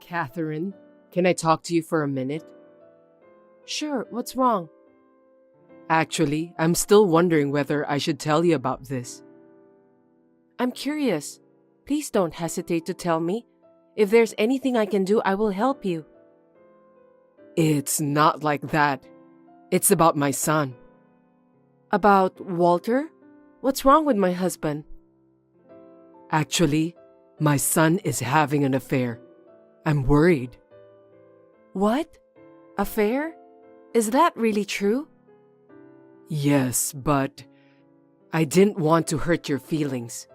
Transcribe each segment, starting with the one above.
Catherine, can I talk to you for a minute? Sure, what's wrong? Actually, I'm still wondering whether I should tell you about this. I'm curious. Please don't hesitate to tell me. If there's anything I can do, I will help you. It's not like that. It's about my son. About Walter? What's wrong with my husband? Actually, my son is having an affair. I'm worried. What? Affair? Is that really true? Yes, but I didn't want to hurt your feelings.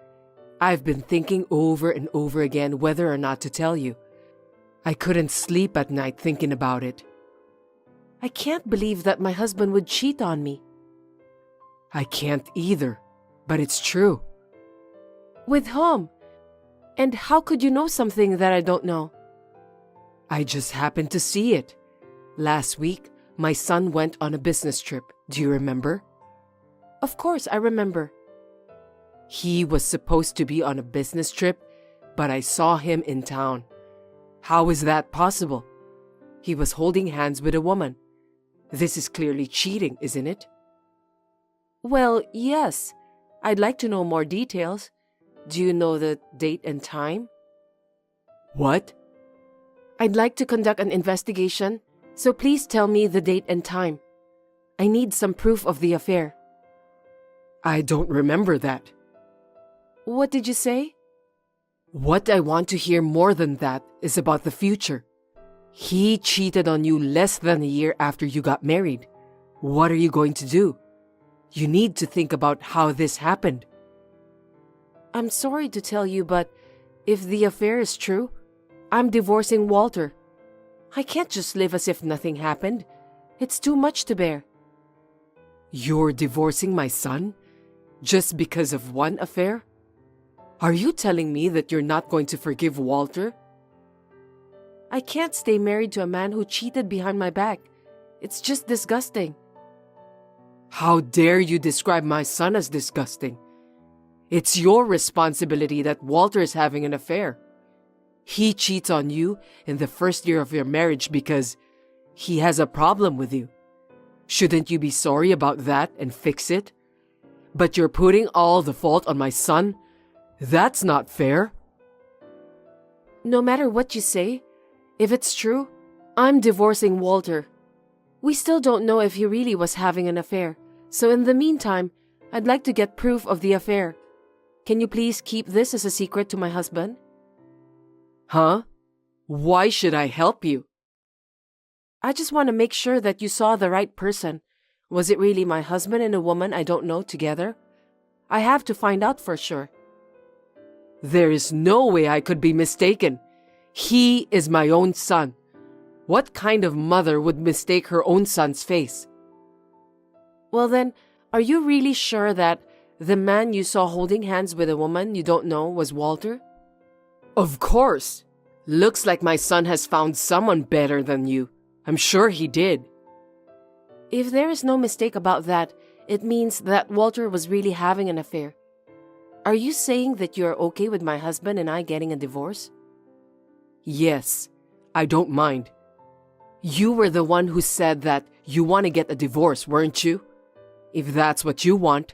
I've been thinking over and over again whether or not to tell you. I couldn't sleep at night thinking about it. I can't believe that my husband would cheat on me. I can't either, but it's true. With whom? And how could you know something that I don't know? I just happened to see it. Last week, my son went on a business trip. Do you remember? Of course, I remember. He was supposed to be on a business trip, but I saw him in town. How is that possible? He was holding hands with a woman. This is clearly cheating, isn't it? Well, yes. I'd like to know more details. Do you know the date and time? What? I'd like to conduct an investigation, so please tell me the date and time. I need some proof of the affair. I don't remember that. What did you say? What I want to hear more than that is about the future. He cheated on you less than a year after you got married. What are you going to do? You need to think about how this happened. I'm sorry to tell you, but if the affair is true, I'm divorcing Walter. I can't just live as if nothing happened. It's too much to bear. You're divorcing my son? Just because of one affair? Are you telling me that you're not going to forgive Walter? I can't stay married to a man who cheated behind my back. It's just disgusting. How dare you describe my son as disgusting? It's your responsibility that Walter is having an affair. He cheats on you in the first year of your marriage because he has a problem with you. Shouldn't you be sorry about that and fix it? But you're putting all the fault on my son? That's not fair. No matter what you say, if it's true, I'm divorcing Walter. We still don't know if he really was having an affair, so in the meantime, I'd like to get proof of the affair. Can you please keep this as a secret to my husband? Huh? Why should I help you? I just want to make sure that you saw the right person. Was it really my husband and a woman I don't know together? I have to find out for sure. There is no way I could be mistaken. He is my own son. What kind of mother would mistake her own son's face? Well then, are you really sure that the man you saw holding hands with a woman you don't know was Walter? Of course. Looks like my son has found someone better than you. I'm sure he did. If there is no mistake about that, it means that Walter was really having an affair. Are you saying that you're okay with my husband and I getting a divorce? Yes, I don't mind. You were the one who said that you want to get a divorce, weren't you? If that's what you want,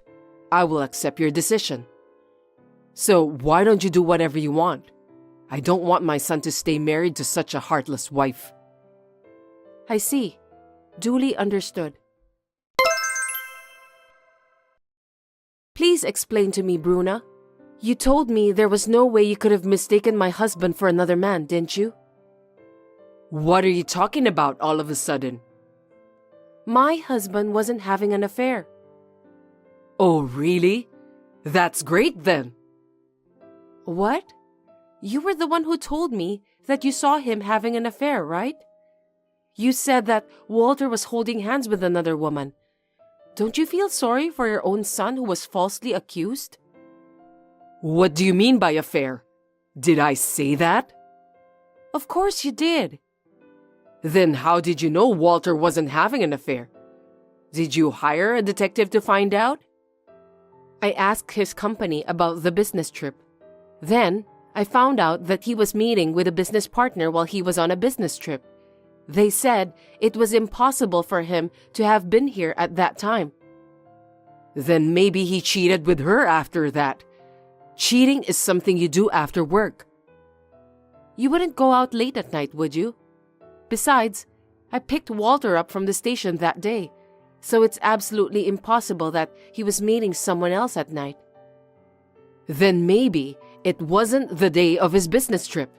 I will accept your decision. So why don't you do whatever you want? I don't want my son to stay married to such a heartless wife. I see. Duly understood. Please explain to me, Bruna. You told me there was no way you could have mistaken my husband for another man, didn't you? What are you talking about all of a sudden? My husband wasn't having an affair. Oh, really? That's great then. What? You were the one who told me that you saw him having an affair, right? You said that Walter was holding hands with another woman. Don't you feel sorry for your own son who was falsely accused? What do you mean by affair? Did I say that? Of course you did. Then how did you know Walter wasn't having an affair? Did you hire a detective to find out? I asked his company about the business trip. Then, I found out that he was meeting with a business partner while he was on a business trip. They said it was impossible for him to have been here at that time. Then maybe he cheated with her after that. Cheating is something you do after work. You wouldn't go out late at night, would you? Besides, I picked Walter up from the station that day, so it's absolutely impossible that he was meeting someone else at night. Then maybe it wasn't the day of his business trip.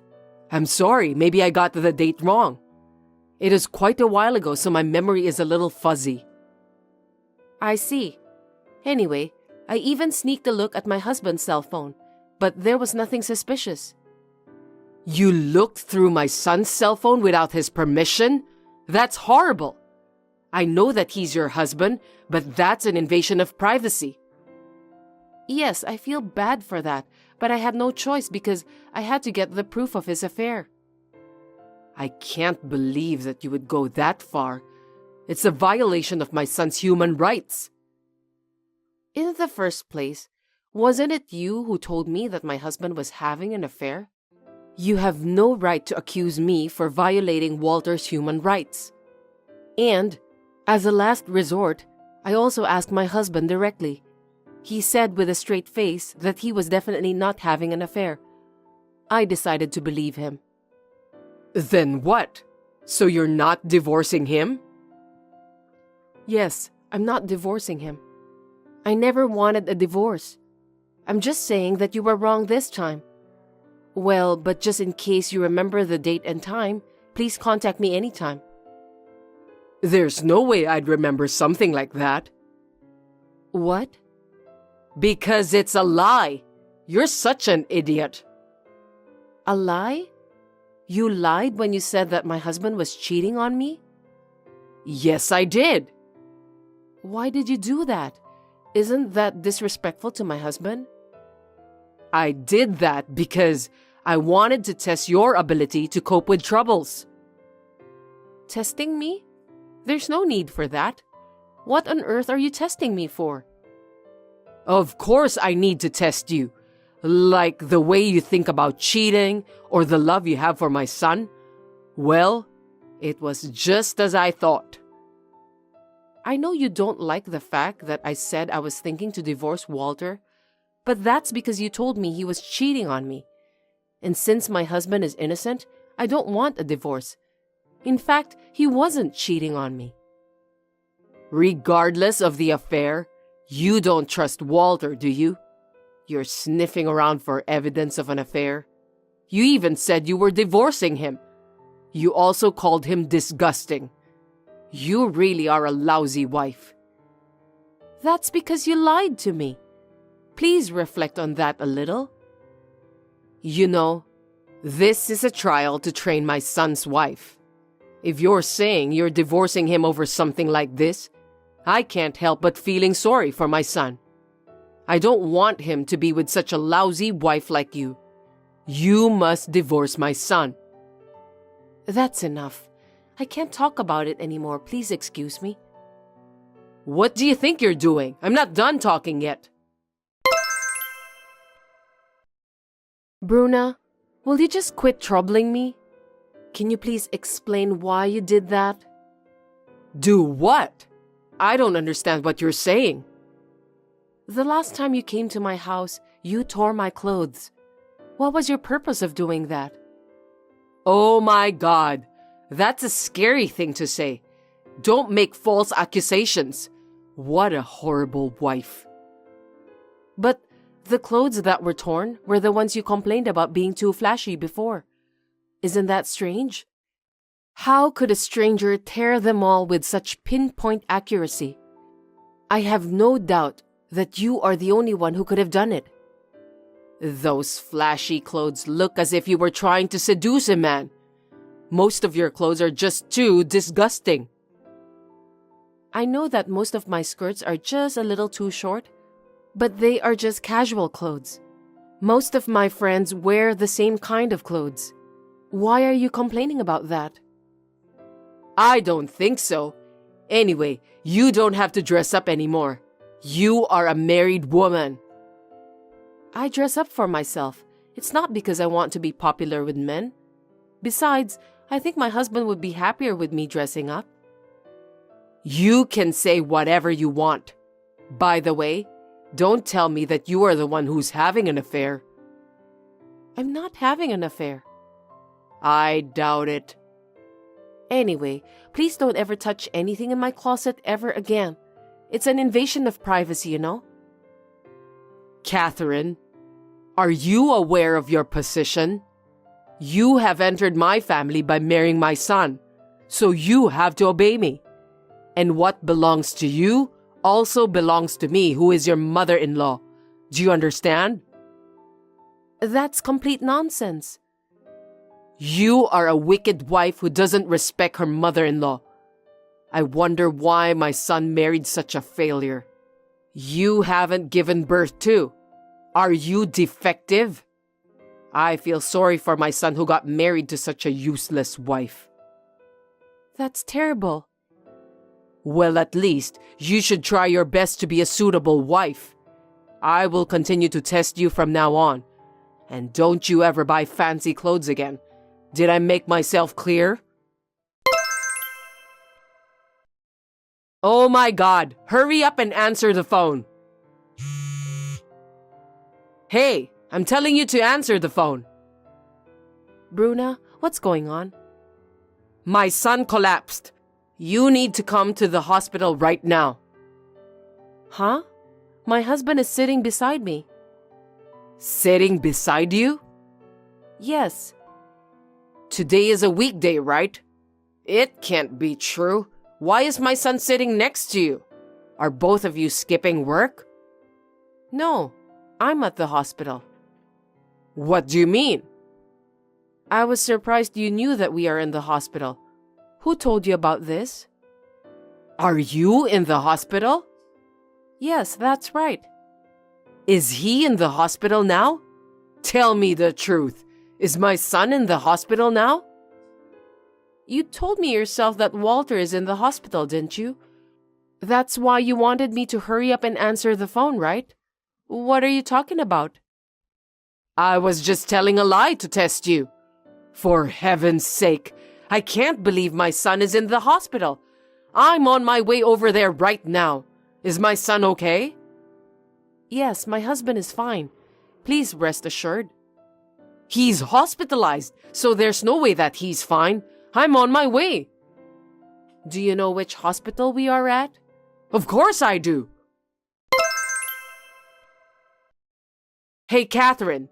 I'm sorry, maybe I got the date wrong. It is quite a while ago, so my memory is a little fuzzy. I see. Anyway, I even sneaked a look at my husband's cell phone, but there was nothing suspicious. You looked through my son's cell phone without his permission? That's horrible. I know that he's your husband, but that's an invasion of privacy. Yes, I feel bad for that, but I had no choice because I had to get the proof of his affair. I can't believe that you would go that far. It's a violation of my son's human rights. In the first place, wasn't it you who told me that my husband was having an affair? You have no right to accuse me for violating Walter's human rights. And, as a last resort, I also asked my husband directly. He said with a straight face that he was definitely not having an affair. I decided to believe him. Then what? So you're not divorcing him? Yes, I'm not divorcing him. I never wanted a divorce. I'm just saying that you were wrong this time. Well, but just in case you remember the date and time, please contact me anytime. There's no way I'd remember something like that. What? Because it's a lie. You're such an idiot. A lie? You lied when you said that my husband was cheating on me? Yes, I did. Why did you do that? Isn't that disrespectful to my husband? I did that because I wanted to test your ability to cope with troubles. Testing me? There's no need for that. What on earth are you testing me for? Of course I need to test you. Like the way you think about cheating or the love you have for my son. Well, it was just as I thought. I know you don't like the fact that I said I was thinking to divorce Walter, but that's because you told me he was cheating on me. And since my husband is innocent, I don't want a divorce. In fact, he wasn't cheating on me. Regardless of the affair, you don't trust Walter, do you? You're sniffing around for evidence of an affair. You even said you were divorcing him. You also called him disgusting. You really are a lousy wife. That's because you lied to me. Please reflect on that a little. You know, this is a trial to train my son's wife. If you're saying you're divorcing him over something like this, I can't help but feeling sorry for my son. I don't want him to be with such a lousy wife like you. You must divorce my son. That's enough. I can't talk about it anymore. Please excuse me. What do you think you're doing? I'm not done talking yet. Bruna, will you just quit troubling me? Can you please explain why you did that? Do what? I don't understand what you're saying. The last time you came to my house, you tore my clothes. What was your purpose of doing that? Oh my God, that's a scary thing to say. Don't make false accusations. What a horrible wife. But the clothes that were torn were the ones you complained about being too flashy before. Isn't that strange? How could a stranger tear them all with such pinpoint accuracy? I have no doubt that you are the only one who could have done it. Those flashy clothes look as if you were trying to seduce a man. Most of your clothes are just too disgusting. I know that most of my skirts are just a little too short, but they are just casual clothes. Most of my friends wear the same kind of clothes. Why are you complaining about that? I don't think so. Anyway, you don't have to dress up anymore. You are a married woman. I dress up for myself. It's not because I want to be popular with men. Besides, I think my husband would be happier with me dressing up. You can say whatever you want. By the way, don't tell me that you are the one who's having an affair. I'm not having an affair. I doubt it. Anyway, please don't ever touch anything in my closet ever again. It's an invasion of privacy, you know? Catherine, are you aware of your position? You have entered my family by marrying my son, so you have to obey me. And what belongs to you also belongs to me, who is your mother-in-law. Do you understand? That's complete nonsense. You are a wicked wife who doesn't respect her mother-in-law. I wonder why my son married such a failure. You haven't given birth to. Are you defective? I feel sorry for my son who got married to such a useless wife. That's terrible. Well, at least you should try your best to be a suitable wife. I will continue to test you from now on. And don't you ever buy fancy clothes again. Did I make myself clear? Oh my God, hurry up and answer the phone. Hey, I'm telling you to answer the phone. Bruna, what's going on? My son collapsed. You need to come to the hospital right now. Huh? My husband is sitting beside me. Sitting beside you? Yes. Today is a weekday, right? It can't be true. Why is my son sitting next to you? Are both of you skipping work? No, I'm at the hospital. What do you mean? I was surprised you knew that we are in the hospital. Who told you about this? Are you in the hospital? Yes, that's right. Is he in the hospital now? Tell me the truth. Is my son in the hospital now? You told me yourself that Walter is in the hospital, didn't you? That's why you wanted me to hurry up and answer the phone, right? What are you talking about? I was just telling a lie to test you. For heaven's sake, I can't believe my son is in the hospital. I'm on my way over there right now. Is my son okay? Yes, my husband is fine. Please rest assured. He's hospitalized, so there's no way that he's fine. I'm on my way. Do you know which hospital we are at? Of course I do. Hey, Catherine.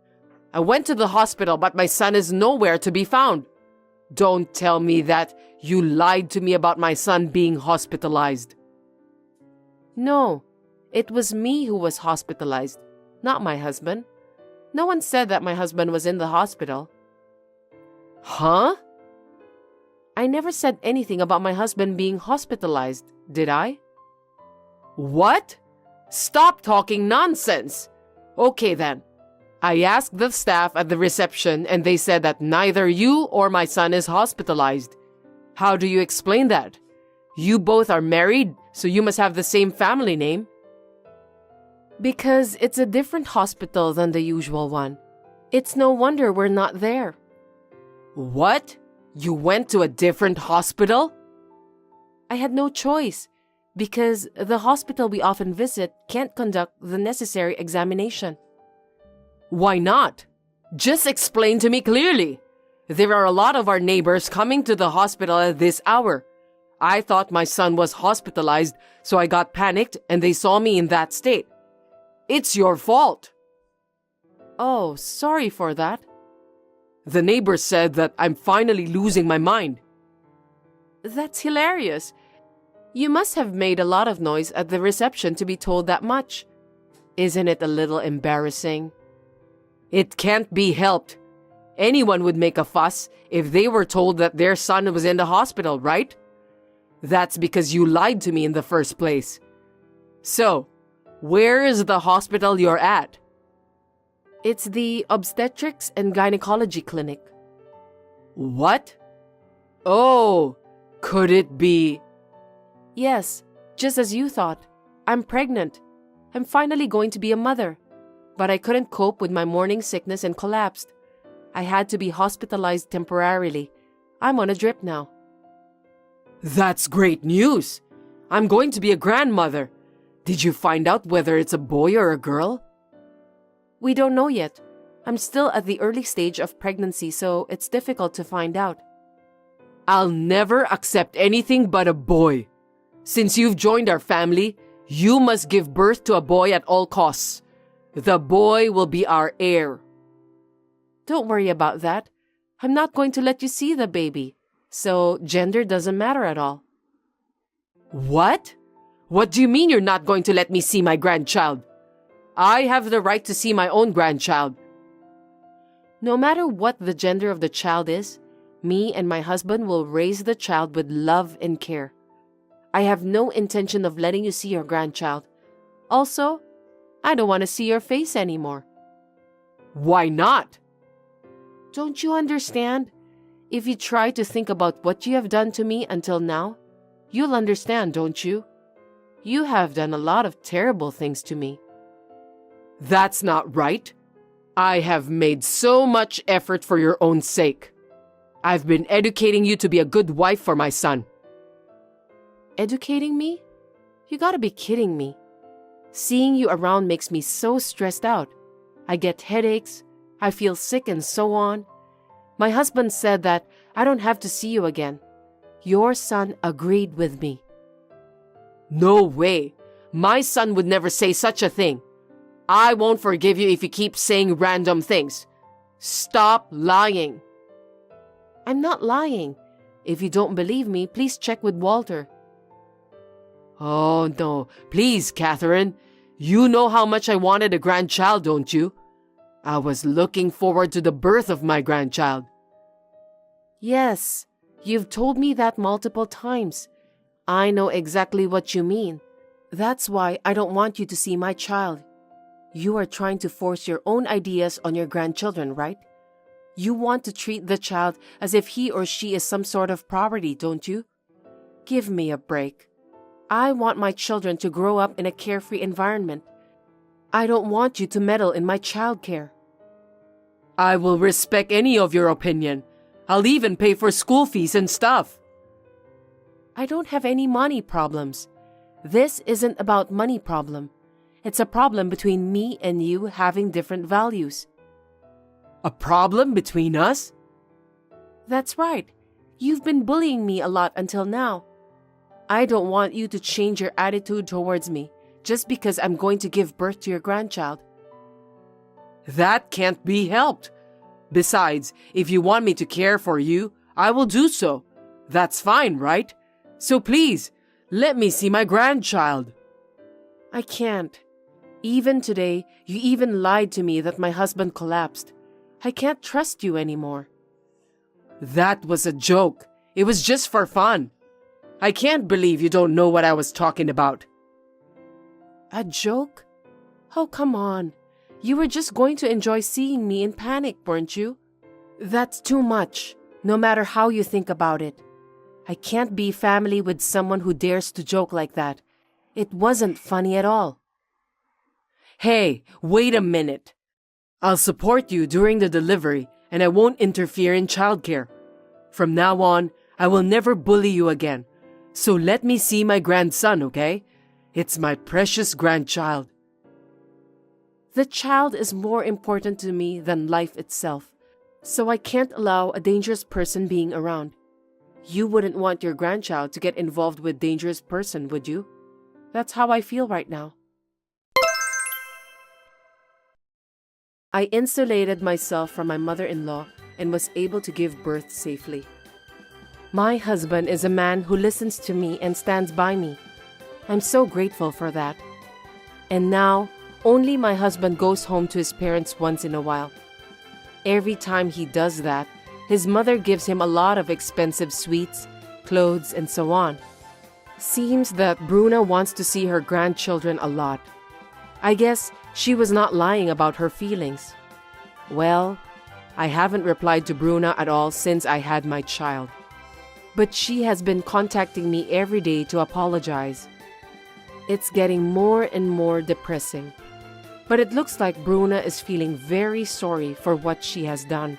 I went to the hospital, but my son is nowhere to be found. Don't tell me that you lied to me about my son being hospitalized. No, it was me who was hospitalized, not my husband. No one said that my husband was in the hospital. Huh? I never said anything about my husband being hospitalized, did I? What? Stop talking nonsense. Okay then. I asked the staff at the reception and they said that neither you or my son is hospitalized. How do you explain that? You both are married, so you must have the same family name. Because it's a different hospital than the usual one. It's no wonder we're not there. What? You went to a different hospital? I had no choice, because the hospital we often visit can't conduct the necessary examination. Why not? Just explain to me clearly. There are a lot of our neighbors coming to the hospital at this hour. I thought my son was hospitalized, so I got panicked and they saw me in that state. It's your fault. Oh, sorry for that. The neighbors said that I'm finally losing my mind. That's hilarious. You must have made a lot of noise at the reception to be told that much. Isn't it a little embarrassing? It can't be helped. Anyone would make a fuss if they were told that their son was in the hospital, right? That's because you lied to me in the first place. So, where is the hospital you're at? It's the obstetrics and gynecology clinic. What? Oh, could it be? Yes, just as you thought. I'm pregnant. I'm finally going to be a mother. but I couldn't cope with my morning sickness and collapsed. I had to be hospitalized temporarily. I'm on a drip now. That's great news. I'm going to be a grandmother. Did you find out whether it's a boy or a girl? We don't know yet. I'm still at the early stage of pregnancy, so it's difficult to find out. I'll never accept anything but a boy. Since you've joined our family, you must give birth to a boy at all costs. The boy will be our heir. Don't worry about that. I'm not going to let you see the baby, so gender doesn't matter at all. What? What do you mean you're not going to let me see my grandchild? I have the right to see my own grandchild. No matter what the gender of the child is, me and my husband will raise the child with love and care. I have no intention of letting you see your grandchild. Also, I don't want to see your face anymore. Why not? Don't you understand? If you try to think about what you have done to me until now, you'll understand, don't you? You have done a lot of terrible things to me. That's not right. I have made so much effort for your own sake. I've been educating you to be a good wife for my son. Educating me? You gotta be kidding me. Seeing you around makes me so stressed out. I get headaches, I feel sick and so on. My husband said that I don't have to see you again. Your son agreed with me. No way. My son would never say such a thing. I won't forgive you if you keep saying random things. Stop lying. I'm not lying. If you don't believe me, please check with Walter. Oh no, please, Catherine. You know how much I wanted a grandchild, don't you? I was looking forward to the birth of my grandchild. Yes, you've told me that multiple times. I know exactly what you mean. That's why I don't want you to see my child. You are trying to force your own ideas on your grandchildren, right? You want to treat the child as if he or she is some sort of property, don't you? Give me a break. I want my children to grow up in a carefree environment. I don't want you to meddle in my childcare. I will respect any of your opinion. I'll even pay for school fees and stuff. I don't have any money problems. This isn't about money problem. It's a problem between me and you having different values. A problem between us? That's right. You've been bullying me a lot until now. I don't want you to change your attitude towards me just because I'm going to give birth to your grandchild. That can't be helped. Besides, if you want me to care for you, I will do so. That's fine, right? So please, let me see my grandchild. I can't. Even today, you even lied to me that my husband collapsed. I can't trust you anymore. That was a joke. It was just for fun. I can't believe you don't know what I was talking about. A joke? Oh, come on. You were just going to enjoy seeing me in panic, weren't you? That's too much, no matter how you think about it. I can't be family with someone who dares to joke like that. It wasn't funny at all. Hey, wait a minute. I'll support you during the delivery and I won't interfere in childcare. From now on, I will never bully you again. So let me see my grandson, okay? It's my precious grandchild. The child is more important to me than life itself, so I can't allow a dangerous person being around. You wouldn't want your grandchild to get involved with a dangerous person, would you? That's how I feel right now. I insulated myself from my mother-in-law and was able to give birth safely. My husband is a man who listens to me and stands by me. I'm so grateful for that. And now, only my husband goes home to his parents once in a while. Every time he does that, his mother gives him a lot of expensive sweets, clothes, and so on. Seems that Bruna wants to see her grandchildren a lot. I guess she was not lying about her feelings. Well, I haven't replied to Bruna at all since I had my child. But she has been contacting me every day to apologize. It's getting more and more depressing. But it looks like Bruna is feeling very sorry for what she has done.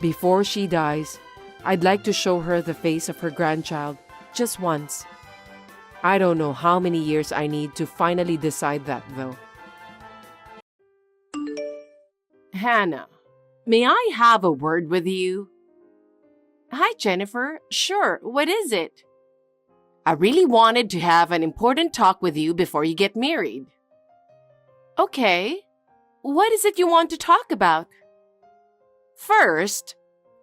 Before she dies, I'd like to show her the face of her grandchild just once. I don't know how many years I need to finally decide that, though. Hannah, may I have a word with you? Hi, Jennifer. Sure, what is it? I really wanted to have an important talk with you before you get married. Okay. What is it you want to talk about? First,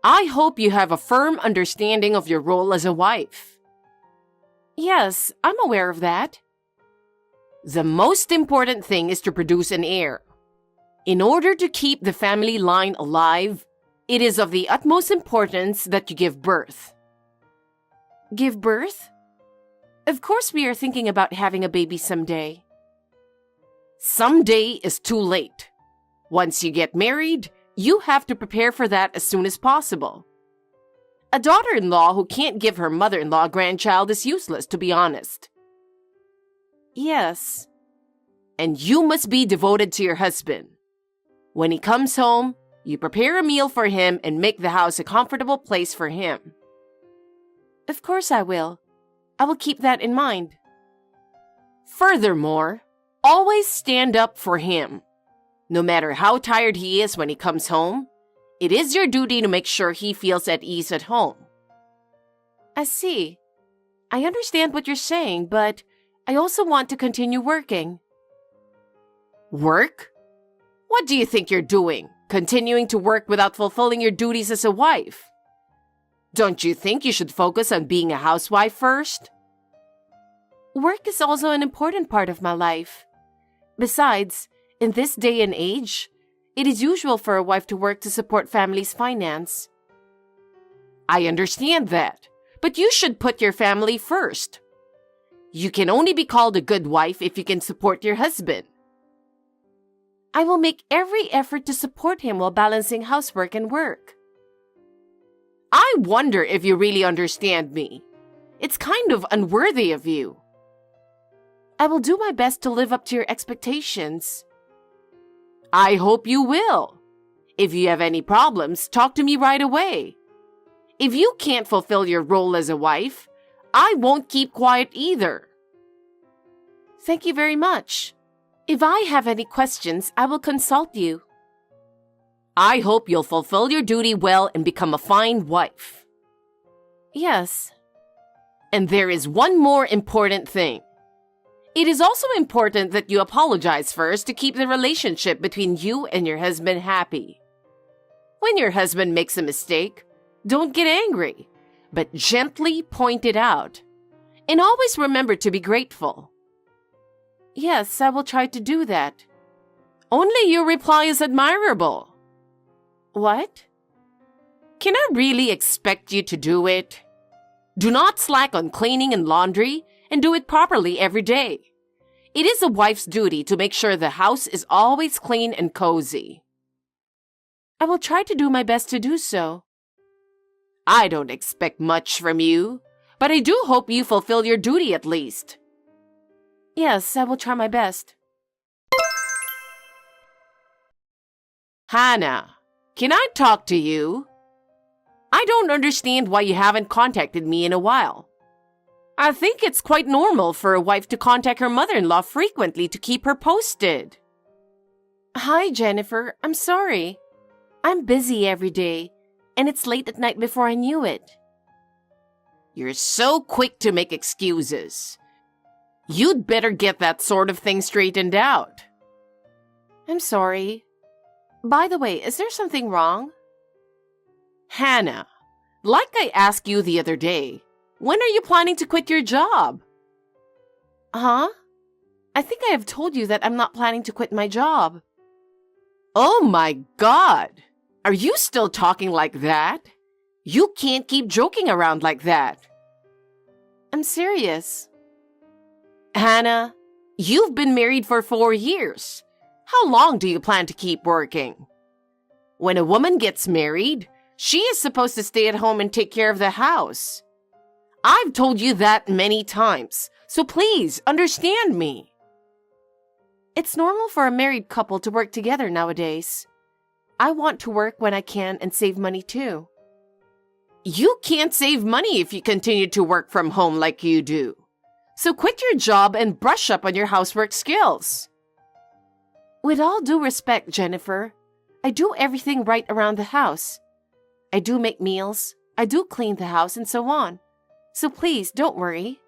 I hope you have a firm understanding of your role as a wife. Yes, I'm aware of that. The most important thing is to produce an heir. In order to keep the family line alive, it is of the utmost importance that you give birth. Give birth? Of course we are thinking about having a baby someday. Someday is too late. Once you get married, you have to prepare for that as soon as possible. A daughter-in-law who can't give her mother-in-law a grandchild is useless, to be honest. Yes. And you must be devoted to your husband. When he comes home, you prepare a meal for him and make the house a comfortable place for him. Of course I will. I will keep that in mind. Furthermore, always stand up for him. No matter how tired he is when he comes home, it is your duty to make sure he feels at ease at home. I see. I understand what you're saying, but I also want to continue working. Work? What do you think you're doing? Continuing to work without fulfilling your duties as a wife? Don't you think you should focus on being a housewife first? Work is also an important part of my life. Besides, in this day and age, it is usual for a wife to work to support family's finance. I understand that, but you should put your family first. You can only be called a good wife if you can support your husband. I will make every effort to support him while balancing housework and work. I wonder if you really understand me. It's kind of unworthy of you. I will do my best to live up to your expectations. I hope you will. If you have any problems, talk to me right away. If you can't fulfill your role as a wife, I won't keep quiet either. Thank you very much. If I have any questions, I will consult you. I hope you'll fulfill your duty well and become a fine wife. Yes. And there is one more important thing. It is also important that you apologize first to keep the relationship between you and your husband happy. When your husband makes a mistake, don't get angry, but gently point it out. And always remember to be grateful. Yes, I will try to do that. Only your reply is admirable. What? Can I really expect you to do it? Do not slack on cleaning and laundry, and do it properly every day. It is a wife's duty to make sure the house is always clean and cozy. I will try to do my best to do so. I don't expect much from you, but I do hope you fulfill your duty at least. Yes, I will try my best. Hannah, can I talk to you? I don't understand why you haven't contacted me in a while. I think it's quite normal for a wife to contact her mother-in-law frequently to keep her posted. Hi, Jennifer. I'm sorry. I'm busy every day, and it's late at night before I knew it. You're so quick to make excuses. You'd better get that sort of thing straightened out. I'm sorry. By the way, is there something wrong? Hannah, like I asked you the other day, when are you planning to quit your job? Huh? I think I have told you that I'm not planning to quit my job. Oh my God! Are you still talking like that? You can't keep joking around like that. I'm serious. Hannah, you've been married for 4 years. How long do you plan to keep working? When a woman gets married, she is supposed to stay at home and take care of the house. I've told you that many times, so please understand me. It's normal for a married couple to work together nowadays. I want to work when I can and save money too. You can't save money if you continue to work from home like you do. So quit your job and brush up on your housework skills. With all due respect, Jennifer, I do everything right around the house. I do make meals, I do clean the house, and so on. So please, don't worry.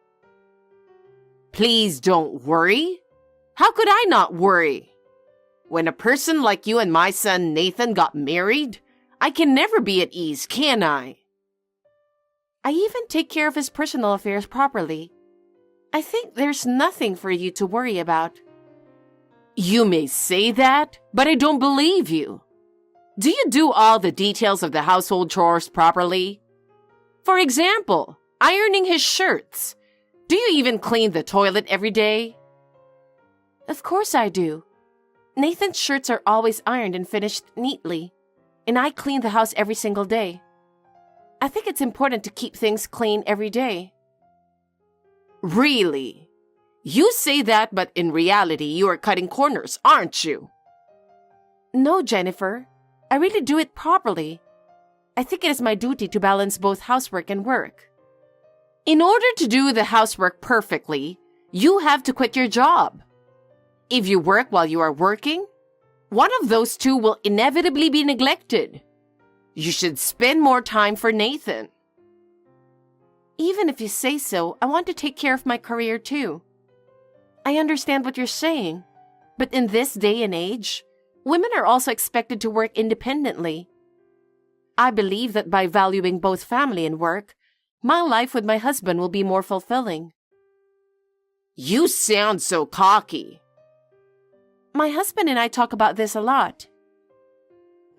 Please don't worry? How could I not worry? When a person like you and my son Nathan got married, I can never be at ease, can I? I even take care of his personal affairs properly. I think there's nothing for you to worry about. You may say that, but I don't believe you. Do you do all the details of the household chores properly? For example, ironing his shirts. Do you even clean the toilet every day? Of course I do. Nathan's shirts are always ironed and finished neatly, and I clean the house every single day. I think it's important to keep things clean every day. Really? You say that, but in reality, you are cutting corners, aren't you? No, Jennifer. I really do it properly. I think it is my duty to balance both housework and work. In order to do the housework perfectly, you have to quit your job. If you work while you are working, one of those two will inevitably be neglected. You should spend more time for Nathan. Even if you say so, I want to take care of my career too. I understand what you're saying, but in this day and age, women are also expected to work independently. I believe that by valuing both family and work, my life with my husband will be more fulfilling. You sound so cocky. My husband and I talk about this a lot.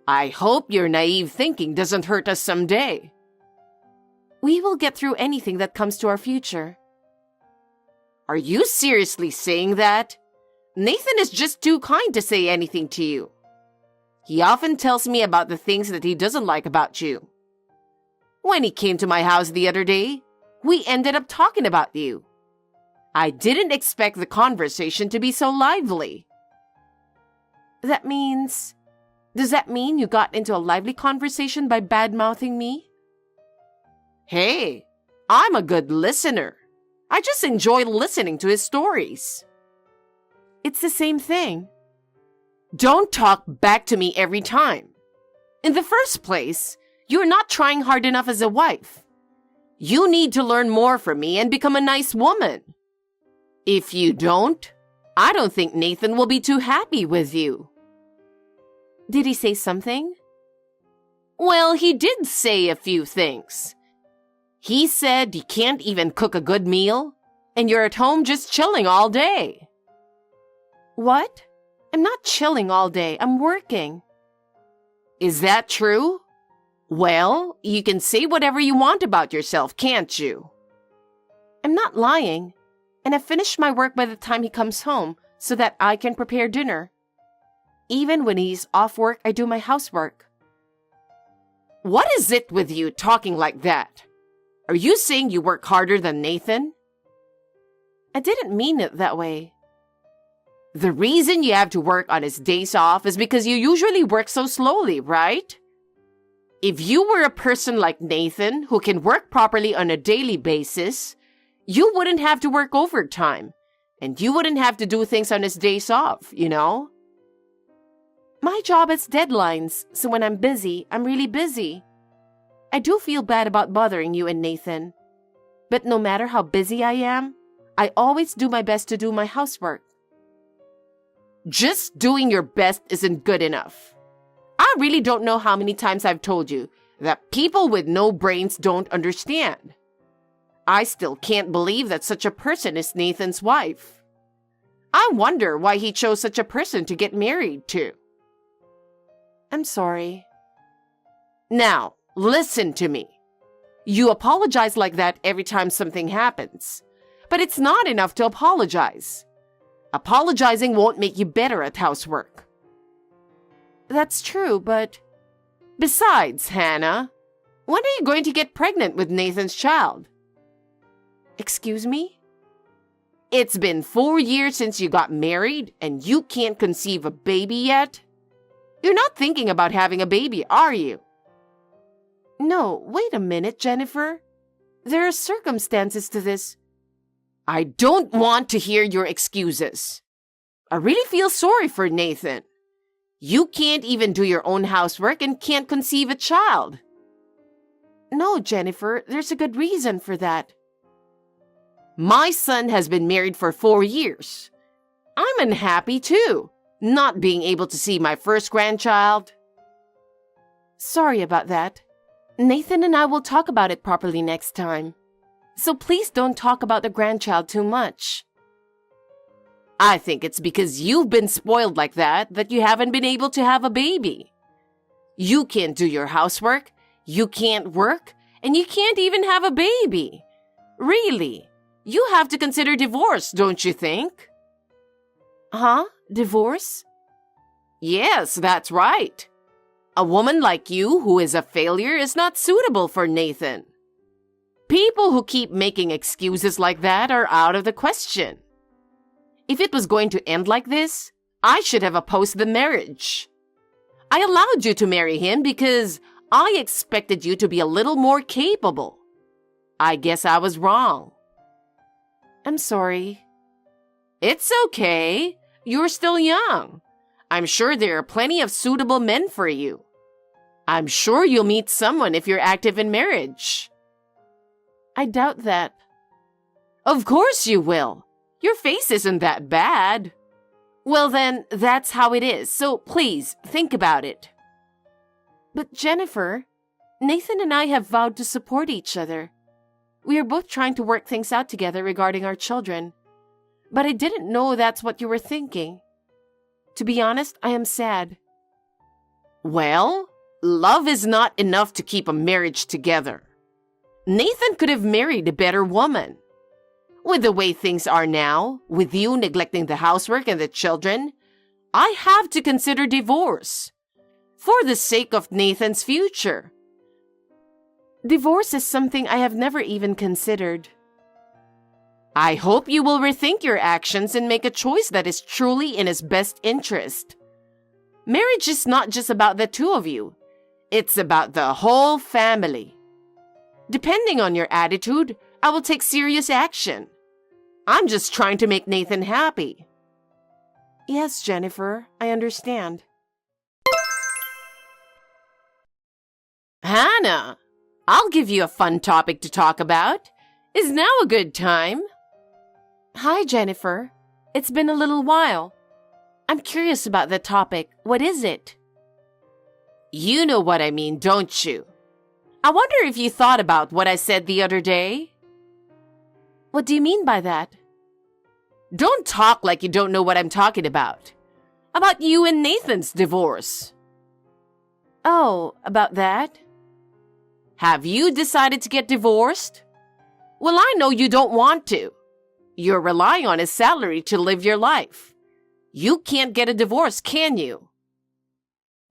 I hope your naive thinking doesn't hurt us someday. We will get through anything that comes to our future. Are you seriously saying that? Nathan is just too kind to say anything to you. He often tells me about the things that he doesn't like about you. When he came to my house the other day, we ended up talking about you. I didn't expect the conversation to be so lively. Does that mean you got into a lively conversation by bad-mouthing me? Hey, I'm a good listener. I just enjoy listening to his stories. It's the same thing. Don't talk back to me every time. In the first place, you're not trying hard enough as a wife. You need to learn more from me and become a nice woman. If you don't, I don't think Nathan will be too happy with you. Did he say something? Well, he did say a few things. He said you can't even cook a good meal, and you're at home just chilling all day. What? I'm not chilling all day. I'm working. Is that true? Well, you can say whatever you want about yourself, can't you? I'm not lying, and I finish my work by the time he comes home so that I can prepare dinner. Even when he's off work, I do my housework. What is it with you talking like that? Are you saying you work harder than Nathan? I didn't mean it that way. The reason you have to work on his days off is because you usually work so slowly, right? If you were a person like Nathan who can work properly on a daily basis, you wouldn't have to work overtime, and you wouldn't have to do things on his days off, you know? My job has deadlines, so when I'm busy, I'm really busy. I do feel bad about bothering you and Nathan. But no matter how busy I am, I always do my best to do my housework. Just doing your best isn't good enough. I really don't know how many times I've told you that people with no brains don't understand. I still can't believe that such a person is Nathan's wife. I wonder why he chose such a person to get married to. I'm sorry. Now, listen to me. You apologize like that every time something happens, but it's not enough to apologize. Apologizing won't make you better at housework. That's true, but... Besides, Hannah, when are you going to get pregnant with Nathan's child? Excuse me? It's been 4 years since you got married and you can't conceive a baby yet? You're not thinking about having a baby, are you? No, wait a minute, Jennifer. There are circumstances to this. I don't want to hear your excuses. I really feel sorry for Nathan. You can't even do your own housework and can't conceive a child. No, Jennifer, there's a good reason for that. My son has been married for 4 years. I'm unhappy too, not being able to see my first grandchild. Sorry about that. Nathan and I will talk about it properly next time. So please don't talk about the grandchild too much. I think it's because you've been spoiled like that you haven't been able to have a baby. You can't do your housework, you can't work, and you can't even have a baby. Really, you have to consider divorce, don't you think? Huh? Divorce? Yes, that's right. A woman like you who is a failure is not suitable for Nathan. People who keep making excuses like that are out of the question. If it was going to end like this, I should have opposed the marriage. I allowed you to marry him because I expected you to be a little more capable. I guess I was wrong. I'm sorry. It's okay. You're still young. I'm sure there are plenty of suitable men for you. I'm sure you'll meet someone if you're active in marriage. I doubt that. Of course you will. Your face isn't that bad. Well then, that's how it is, so please, think about it. But Jennifer, Nathan and I have vowed to support each other. We are both trying to work things out together regarding our children. But I didn't know that's what you were thinking. To be honest, I am sad. Well, love is not enough to keep a marriage together. Nathan could have married a better woman. With the way things are now, with you neglecting the housework and the children, I have to consider divorce. For the sake of Nathan's future. Divorce is something I have never even considered. I hope you will rethink your actions and make a choice that is truly in his best interest. Marriage is not just about the two of you. It's about the whole family. Depending on your attitude, I will take serious action. I'm just trying to make Nathan happy. Yes, Jennifer, I understand. Hannah, I'll give you a fun topic to talk about. Is now a good time? Hi, Jennifer. It's been a little while. I'm curious about the topic. What is it? You know what I mean, don't you? I wonder if you thought about what I said the other day. What do you mean by that? Don't talk like you don't know what I'm talking about. About you and Nathan's divorce. Oh, about that? Have you decided to get divorced? Well, I know you don't want to. You're relying on his salary to live your life. You can't get a divorce, can you?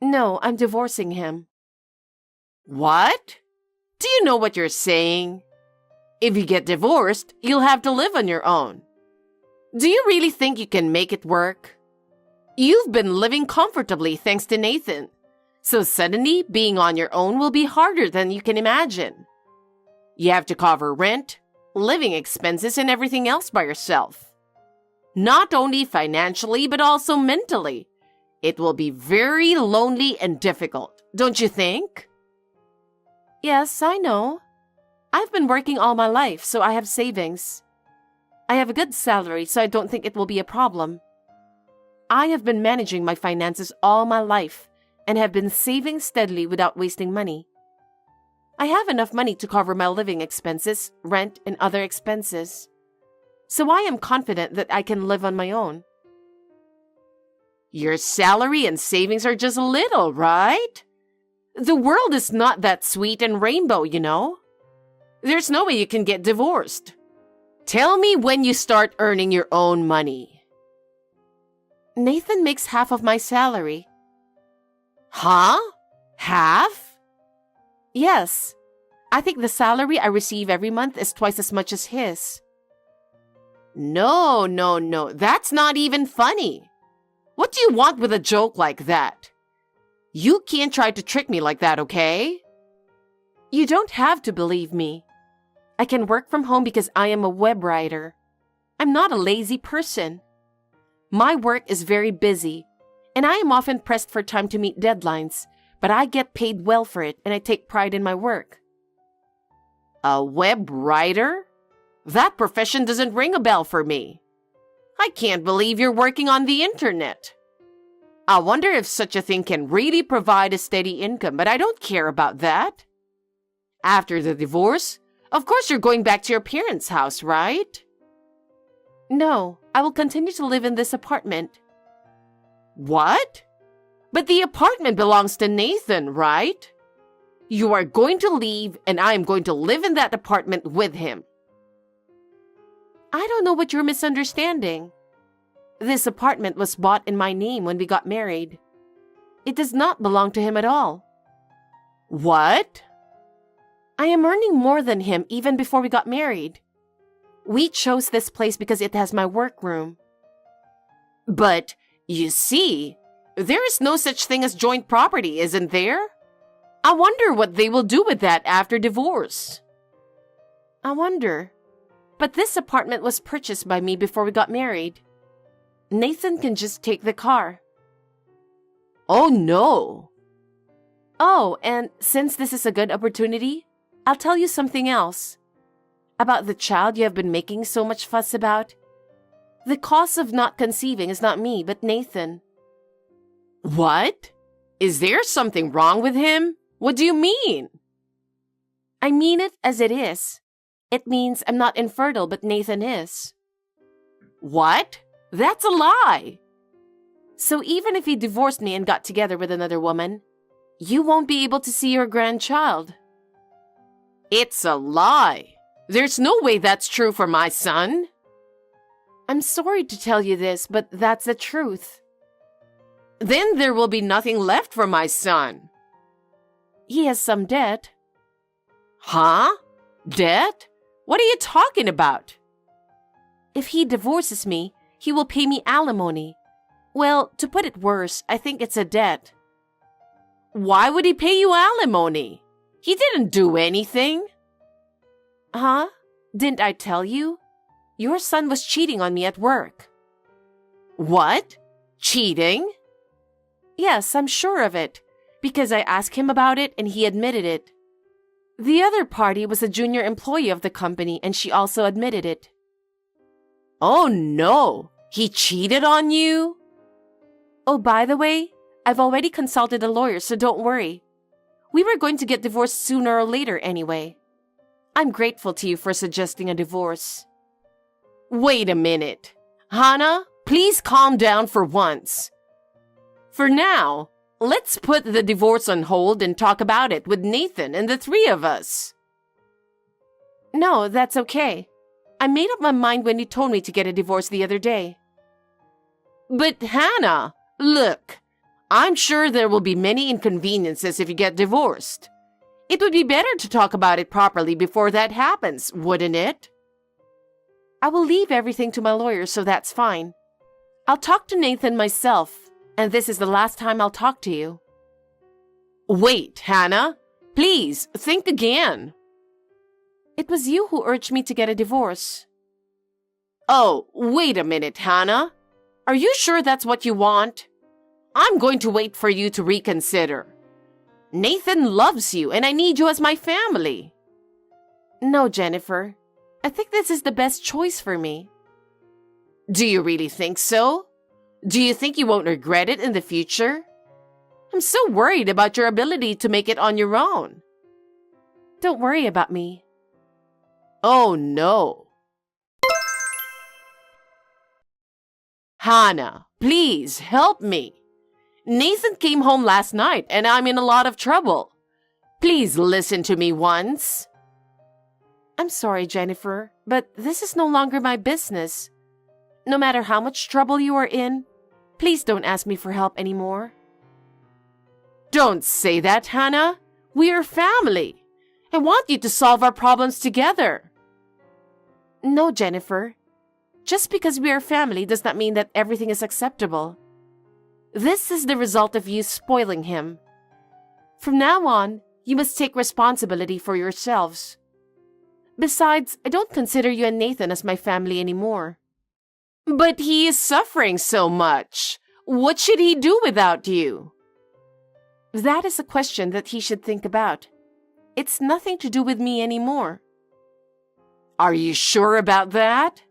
No, I'm divorcing him. What? Do you know what you're saying? If you get divorced, you'll have to live on your own. Do you really think you can make it work? You've been living comfortably thanks to Nathan. So suddenly, being on your own will be harder than you can imagine. You have to cover rent, living expenses, and everything else by yourself. Not only financially, but also mentally. It will be very lonely and difficult, don't you think? Yes, I know. I've been working all my life, so I have savings. I have a good salary, so I don't think it will be a problem. I have been managing my finances all my life and have been saving steadily without wasting money. I have enough money to cover my living expenses, rent, and other expenses. So I am confident that I can live on my own. Your salary and savings are just little, right? The world is not that sweet and rainbow, you know. There's no way you can get divorced. Tell me when you start earning your own money. Nathan makes half of my salary. Huh? Half? Yes. I think the salary I receive every month is twice as much as his. No, no, no. That's not even funny. What do you want with a joke like that? You can't try to trick me like that, okay? You don't have to believe me. I can work from home because I am a web writer. I'm not a lazy person. My work is very busy, and I am often pressed for time to meet deadlines, but I get paid well for it, and I take pride in my work. A web writer? That profession doesn't ring a bell for me. I can't believe you're working on the internet. I wonder if such a thing can really provide a steady income, but I don't care about that. After the divorce, of course you're going back to your parents' house, right? No, I will continue to live in this apartment. What? But the apartment belongs to Nathan, right? You are going to leave, and I am going to live in that apartment with him. I don't know what you're misunderstanding. This apartment was bought in my name when we got married. It does not belong to him at all. What? I am earning more than him even before we got married. We chose this place because it has my workroom. But, you see, there is no such thing as joint property, isn't there? I wonder what they will do with that after divorce. I wonder. But this apartment was purchased by me before we got married. Nathan can just take the car. Oh, no. Oh, and since this is a good opportunity, I'll tell you something else. About the child you have been making so much fuss about. The cause of not conceiving is not me, but Nathan. What? Is there something wrong with him? What do you mean? I mean it as it is. It means I'm not infertile, but Nathan is. What? That's a lie. So even if he divorced me and got together with another woman, you won't be able to see your grandchild. It's a lie. There's no way that's true for my son. I'm sorry to tell you this, but that's the truth. Then there will be nothing left for my son. He has some debt. Huh? Debt? What are you talking about? If he divorces me, he will pay me alimony. Well, to put it worse, I think it's a debt. Why would he pay you alimony? He didn't do anything. Huh? Didn't I tell you? Your son was cheating on me at work. What? Cheating? Yes, I'm sure of it, because I asked him about it and he admitted it. The other party was a junior employee of the company and she also admitted it. Oh no! He cheated on you? Oh, by the way, I've already consulted a lawyer, so don't worry. We were going to get divorced sooner or later anyway. I'm grateful to you for suggesting a divorce. Wait a minute. Hannah, please calm down for once. For now, let's put the divorce on hold and talk about it with Nathan and the three of us. No, that's okay. I made up my mind when you told me to get a divorce the other day. But Hannah, look, I'm sure there will be many inconveniences if you get divorced. It would be better to talk about it properly before that happens, wouldn't it? I will leave everything to my lawyer, so that's fine. I'll talk to Nathan myself, and this is the last time I'll talk to you. Wait, Hannah, please think again. It was you who urged me to get a divorce. Oh, wait a minute, Hannah. Are you sure that's what you want? I'm going to wait for you to reconsider. Nathan loves you, and I need you as my family. No, Jennifer. I think this is the best choice for me. Do you really think so? Do you think you won't regret it in the future? I'm so worried about your ability to make it on your own. Don't worry about me. Oh, no. Hannah, please help me. Nathan came home last night and I'm in a lot of trouble. Please listen to me once. I'm sorry, Jennifer, but this is no longer my business. No matter how much trouble you are in, please don't ask me for help anymore. Don't say that, Hannah. We are family. I want you to solve our problems together. No, Jennifer. Just because we are family does not mean that everything is acceptable. This is the result of you spoiling him. From now on, you must take responsibility for yourselves. Besides, I don't consider you and Nathan as my family anymore. But he is suffering so much. What should he do without you? That is a question that he should think about. It's nothing to do with me anymore. Are you sure about that?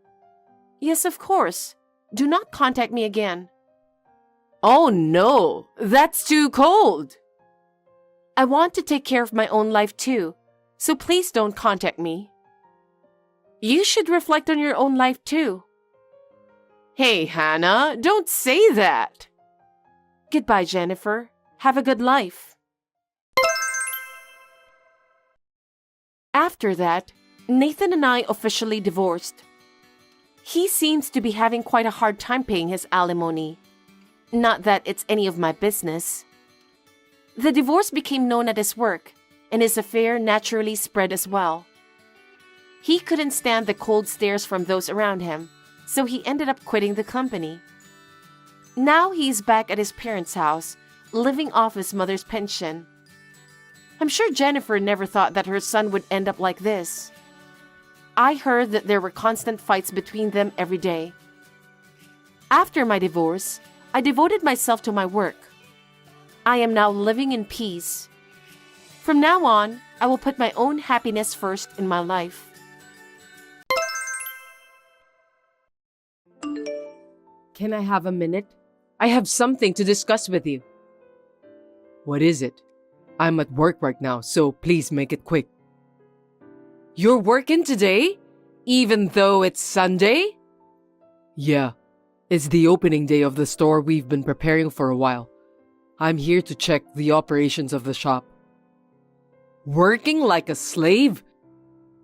Yes, of course. Do not contact me again. Oh no, that's too cold. I want to take care of my own life too, so please don't contact me. You should reflect on your own life too. Hey, Hannah, don't say that. Goodbye, Jennifer. Have a good life. After that, Nathan and I officially divorced. He seems to be having quite a hard time paying his alimony. Not that it's any of my business. The divorce became known at his work, and his affair naturally spread as well. He couldn't stand the cold stares from those around him, so he ended up quitting the company. Now he's back at his parents' house, living off his mother's pension. I'm sure Jennifer never thought that her son would end up like this. I heard that there were constant fights between them every day. After my divorce, I devoted myself to my work. I am now living in peace. From now on, I will put my own happiness first in my life. Can I have a minute? I have something to discuss with you. What is it? I'm at work right now, so please make it quick. You're working today? Even though it's Sunday? Yeah, it's the opening day of the store we've been preparing for a while. I'm here to check the operations of the shop. Working like a slave?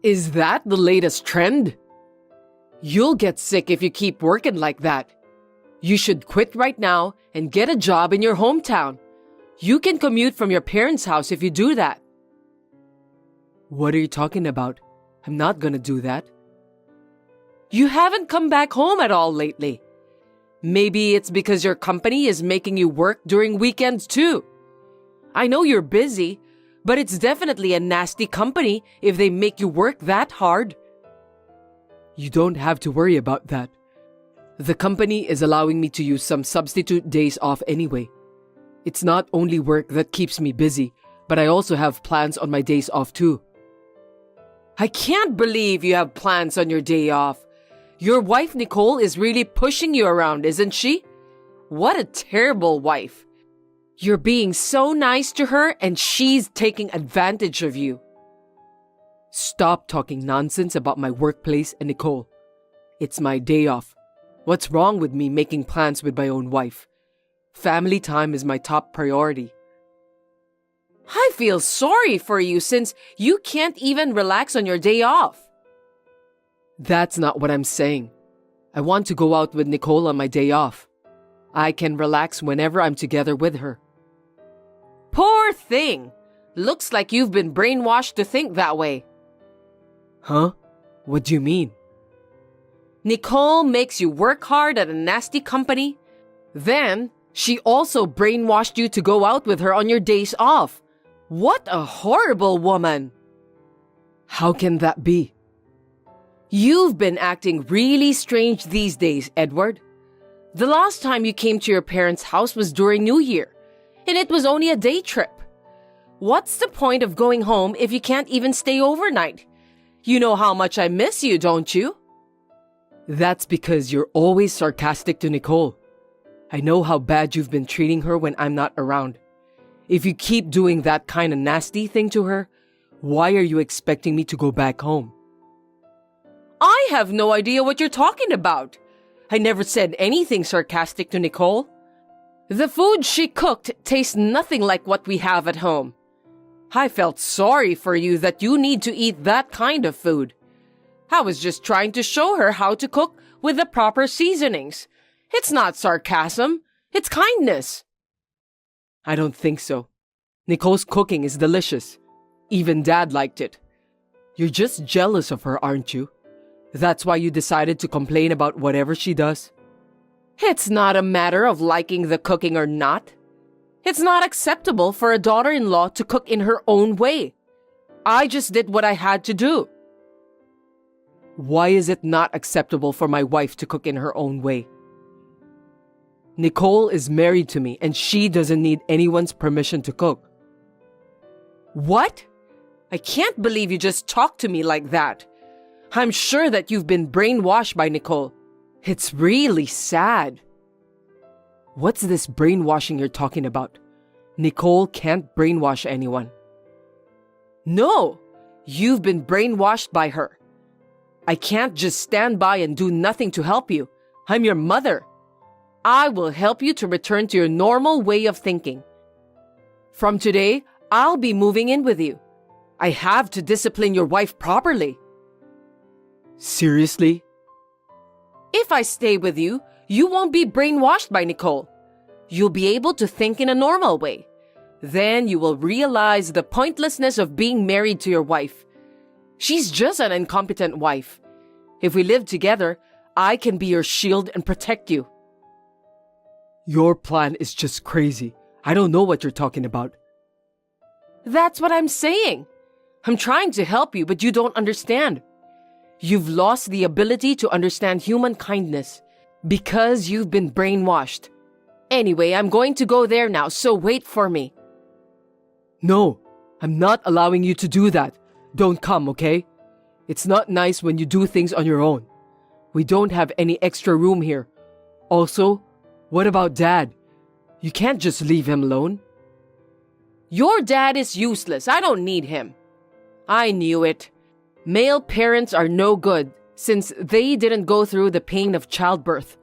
Is that the latest trend? You'll get sick if you keep working like that. You should quit right now and get a job in your hometown. You can commute from your parents' house if you do that. What are you talking about? I'm not gonna do that. You haven't come back home at all lately. Maybe it's because your company is making you work during weekends too. I know you're busy, but it's definitely a nasty company if they make you work that hard. You don't have to worry about that. The company is allowing me to use some substitute days off anyway. It's not only work that keeps me busy, but I also have plans on my days off too. I can't believe you have plans on your day off. Your wife Nicole is really pushing you around, isn't she? What a terrible wife. You're being so nice to her and she's taking advantage of you. Stop talking nonsense about my workplace and Nicole. It's my day off. What's wrong with me making plans with my own wife? Family time is my top priority. I feel sorry for you since you can't even relax on your day off. That's not what I'm saying. I want to go out with Nicole on my day off. I can relax whenever I'm together with her. Poor thing! Looks like you've been brainwashed to think that way. Huh? What do you mean? Nicole makes you work hard at a nasty company. Then, she also brainwashed you to go out with her on your days off. What a horrible woman! How can that be? You've been acting really strange these days, Edward. The last time you came to your parents' house was during New Year, and it was only a day trip. What's the point of going home if you can't even stay overnight? You know how much I miss you, don't you? That's because you're always sarcastic to Nicole. I know how bad you've been treating her when I'm not around. If you keep doing that kind of nasty thing to her, why are you expecting me to go back home? I have no idea what you're talking about. I never said anything sarcastic to Nicole. The food she cooked tastes nothing like what we have at home. I felt sorry for you that you need to eat that kind of food. I was just trying to show her how to cook with the proper seasonings. It's not sarcasm, it's kindness. I don't think so. Nicole's cooking is delicious. Even Dad liked it. You're just jealous of her, aren't you? That's why you decided to complain about whatever she does? It's not a matter of liking the cooking or not. It's not acceptable for a daughter-in-law to cook in her own way. I just did what I had to do. Why is it not acceptable for my wife to cook in her own way? Nicole is married to me and she doesn't need anyone's permission to cook. What? I can't believe you just talked to me like that. I'm sure that you've been brainwashed by Nicole. It's really sad. What's this brainwashing you're talking about? Nicole can't brainwash anyone. No, you've been brainwashed by her. I can't just stand by and do nothing to help you. I'm your mother. I will help you to return to your normal way of thinking. From today, I'll be moving in with you. I have to discipline your wife properly. Seriously? If I stay with you, you won't be brainwashed by Nicole. You'll be able to think in a normal way. Then you will realize the pointlessness of being married to your wife. She's just an incompetent wife. If we live together, I can be your shield and protect you. Your plan is just crazy. I don't know what you're talking about. That's what I'm saying. I'm trying to help you, but you don't understand. You've lost the ability to understand human kindness because you've been brainwashed. Anyway, I'm going to go there now, so wait for me. No, I'm not allowing you to do that. Don't come, okay? It's not nice when you do things on your own. We don't have any extra room here. Also, what about Dad? You can't just leave him alone. Your dad is useless. I don't need him. I knew it. Male parents are no good since they didn't go through the pain of childbirth.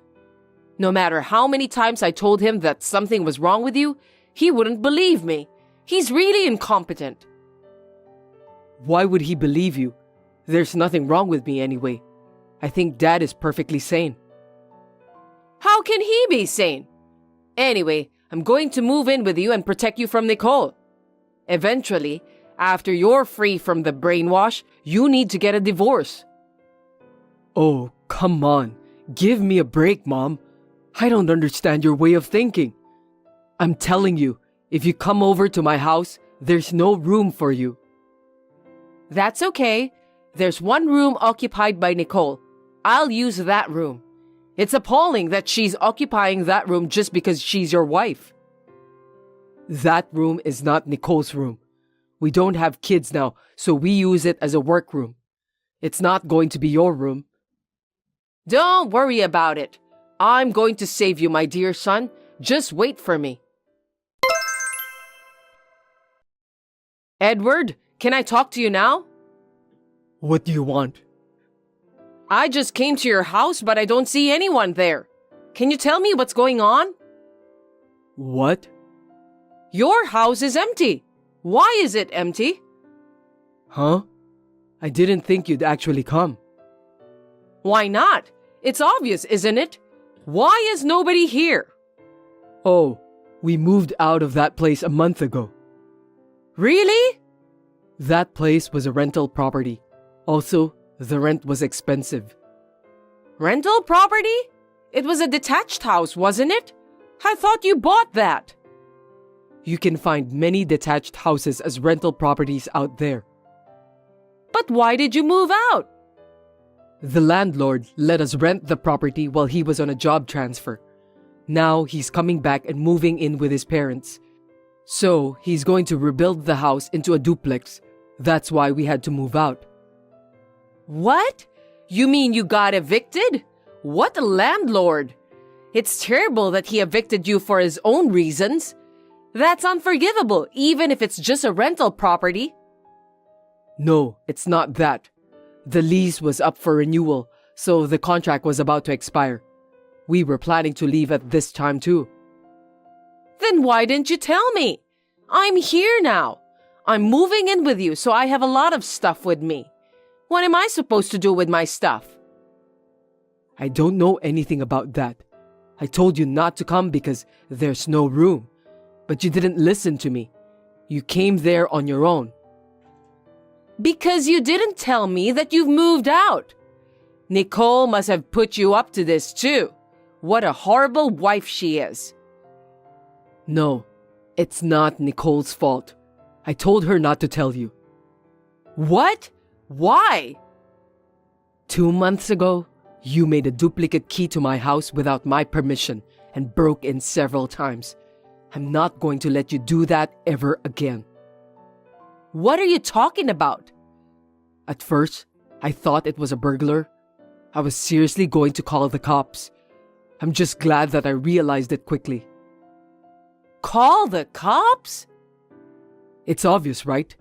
No matter how many times I told him that something was wrong with you, he wouldn't believe me. He's really incompetent. Why would he believe you? There's nothing wrong with me anyway. I think Dad is perfectly sane. How can he be sane? Anyway, I'm going to move in with you and protect you from Nicole. Eventually, after you're free from the brainwash, you need to get a divorce. Oh, come on. Give me a break, Mom. I don't understand your way of thinking. I'm telling you, if you come over to my house, there's no room for you. That's okay. There's one room occupied by Nicole. I'll use that room. It's appalling that she's occupying that room just because she's your wife. That room is not Nicole's room. We don't have kids now, so we use it as a workroom. It's not going to be your room. Don't worry about it. I'm going to save you, my dear son. Just wait for me. Edward, can I talk to you now? What do you want? I just came to your house, but I don't see anyone there. Can you tell me what's going on? What? Your house is empty. Why is it empty? Huh? I didn't think you'd actually come. Why not? It's obvious, isn't it? Why is nobody here? Oh, we moved out of that place a month ago. Really? That place was a rental property. Also, the rent was expensive. Rental property? It was a detached house, wasn't it? I thought you bought that. You can find many detached houses as rental properties out there. But why did you move out? The landlord let us rent the property while he was on a job transfer. Now he's coming back and moving in with his parents. So he's going to rebuild the house into a duplex. That's why we had to move out. What? You mean you got evicted? What a landlord! It's terrible that he evicted you for his own reasons. That's unforgivable, even if it's just a rental property. No, it's not that. The lease was up for renewal, so the contract was about to expire. We were planning to leave at this time too. Then why didn't you tell me? I'm here now. I'm moving in with you, so I have a lot of stuff with me. What am I supposed to do with my stuff? I don't know anything about that. I told you not to come because there's no room. But you didn't listen to me. You came there on your own. Because you didn't tell me that you've moved out. Nicole must have put you up to this too. What a horrible wife she is. No, it's not Nicole's fault. I told her not to tell you. What? Why? 2 months ago, you made a duplicate key to my house without my permission and broke in several times. I'm not going to let you do that ever again. What are you talking about? At first, I thought it was a burglar. I was seriously going to call the cops. I'm just glad that I realized it quickly. Call the cops? It's obvious, right?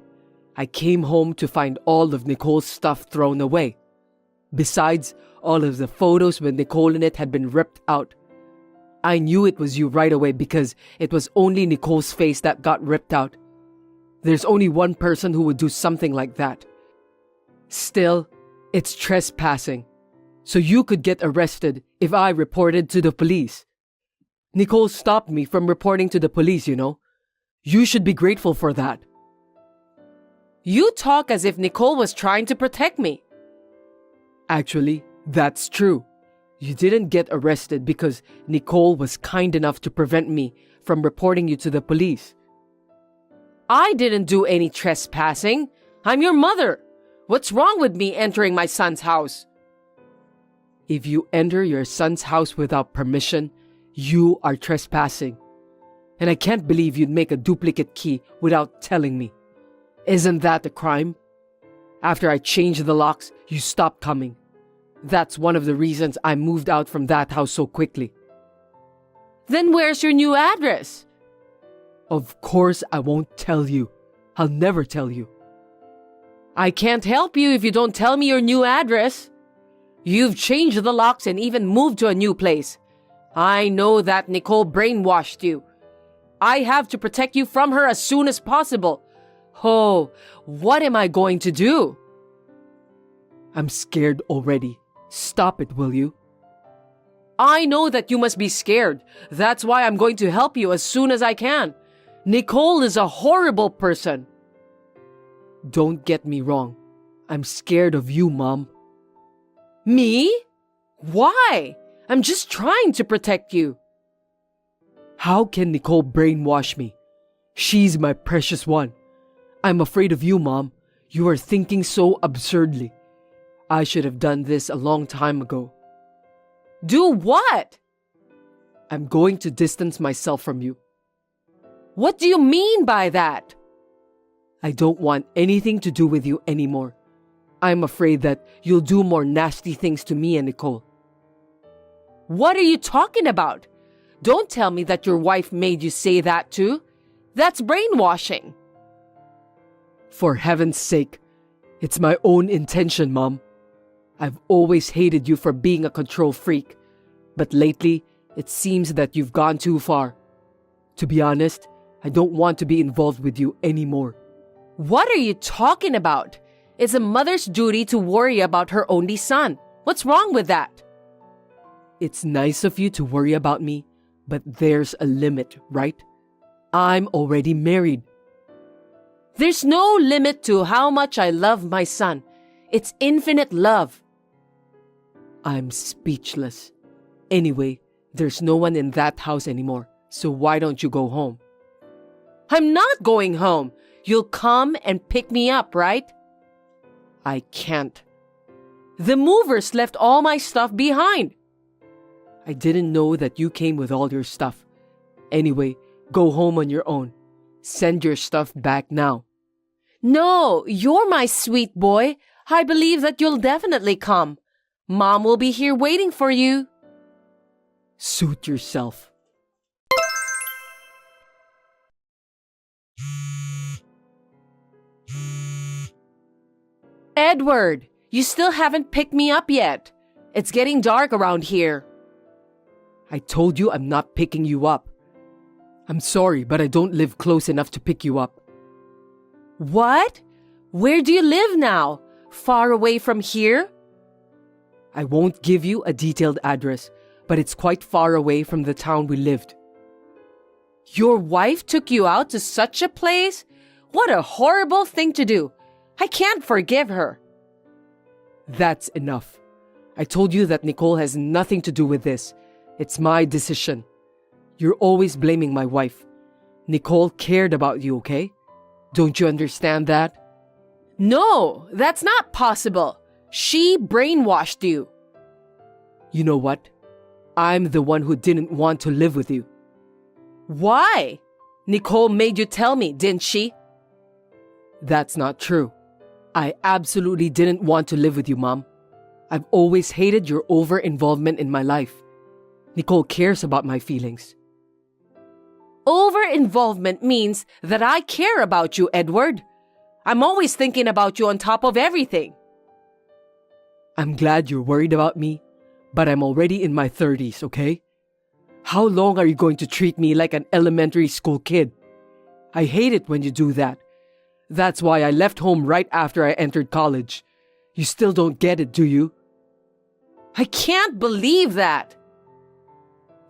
I came home to find all of Nicole's stuff thrown away. Besides, all of the photos with Nicole in it had been ripped out. I knew it was you right away because it was only Nicole's face that got ripped out. There's only one person who would do something like that. Still, it's trespassing. So you could get arrested if I reported to the police. Nicole stopped me from reporting to the police, you know. You should be grateful for that. You talk as if Nicole was trying to protect me. Actually, that's true. You didn't get arrested because Nicole was kind enough to prevent me from reporting you to the police. I didn't do any trespassing. I'm your mother. What's wrong with me entering my son's house? If you enter your son's house without permission, you are trespassing. And I can't believe you'd make a duplicate key without telling me. Isn't that a crime? After I changed the locks, you stopped coming. That's one of the reasons I moved out from that house so quickly. Then where's your new address? Of course I won't tell you. I'll never tell you. I can't help you if you don't tell me your new address. You've changed the locks and even moved to a new place. I know that Nicole brainwashed you. I have to protect you from her as soon as possible. Oh, what am I going to do? I'm scared already. Stop it, will you? I know that you must be scared. That's why I'm going to help you as soon as I can. Nicole is a horrible person. Don't get me wrong. I'm scared of you, Mom. Me? Why? I'm just trying to protect you. How can Nicole brainwash me? She's my precious one. I'm afraid of you, Mom. You are thinking so absurdly. I should have done this a long time ago. Do what? I'm going to distance myself from you. What do you mean by that? I don't want anything to do with you anymore. I'm afraid that you'll do more nasty things to me and Nicole. What are you talking about? Don't tell me that your wife made you say that too. That's brainwashing. For heaven's sake, it's my own intention, Mom. I've always hated you for being a control freak, but lately it seems that you've gone too far. To be honest, I don't want to be involved with you anymore. What are you talking about? It's a mother's duty to worry about her only son. What's wrong with that? It's nice of you to worry about me, but there's a limit, right? I'm already married. There's no limit to how much I love my son. It's infinite love. I'm speechless. Anyway, there's no one in that house anymore, so why don't you go home? I'm not going home. You'll come and pick me up, right? I can't. The movers left all my stuff behind. I didn't know that you came with all your stuff. Anyway, go home on your own. Send your stuff back now. No, you're my sweet boy. I believe that you'll definitely come. Mom will be here waiting for you. Suit yourself. Edward, you still haven't picked me up yet. It's getting dark around here. I told you I'm not picking you up. I'm sorry, but I don't live close enough to pick you up. What? Where do you live now? Far away from here? I won't give you a detailed address, but it's quite far away from the town we lived. Your wife took you out to such a place? What a horrible thing to do. I can't forgive her. That's enough. I told you that Nicole has nothing to do with this. It's my decision. You're always blaming my wife. Nicole cared about you, okay? Don't you understand that? No, that's not possible. She brainwashed you. You know what? I'm the one who didn't want to live with you. Why? Nicole made you tell me, didn't she? That's not true. I absolutely didn't want to live with you, Mom. I've always hated your over-involvement in my life. Nicole cares about my feelings. Over-involvement means that I care about you, Edward. I'm always thinking about you on top of everything. I'm glad you're worried about me, but I'm already in my 30s, okay? How long are you going to treat me like an elementary school kid? I hate it when you do that. That's why I left home right after I entered college. You still don't get it, do you? I can't believe that.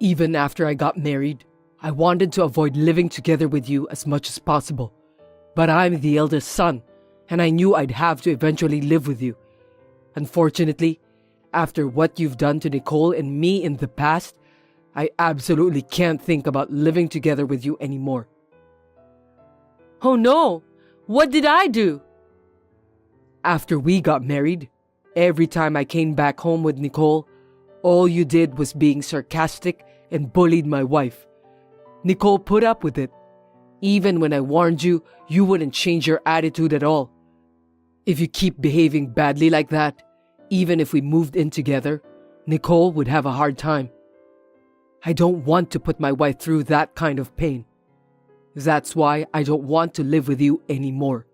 Even after I got married, I wanted to avoid living together with you as much as possible. But I'm the eldest son, and I knew I'd have to eventually live with you. Unfortunately, after what you've done to Nicole and me in the past, I absolutely can't think about living together with you anymore. Oh no! What did I do? After we got married, every time I came back home with Nicole, all you did was being sarcastic and bullied my wife. Nicole put up with it. Even when I warned you, you wouldn't change your attitude at all. If you keep behaving badly like that, even if we moved in together, Nicole would have a hard time. I don't want to put my wife through that kind of pain. That's why I don't want to live with you anymore.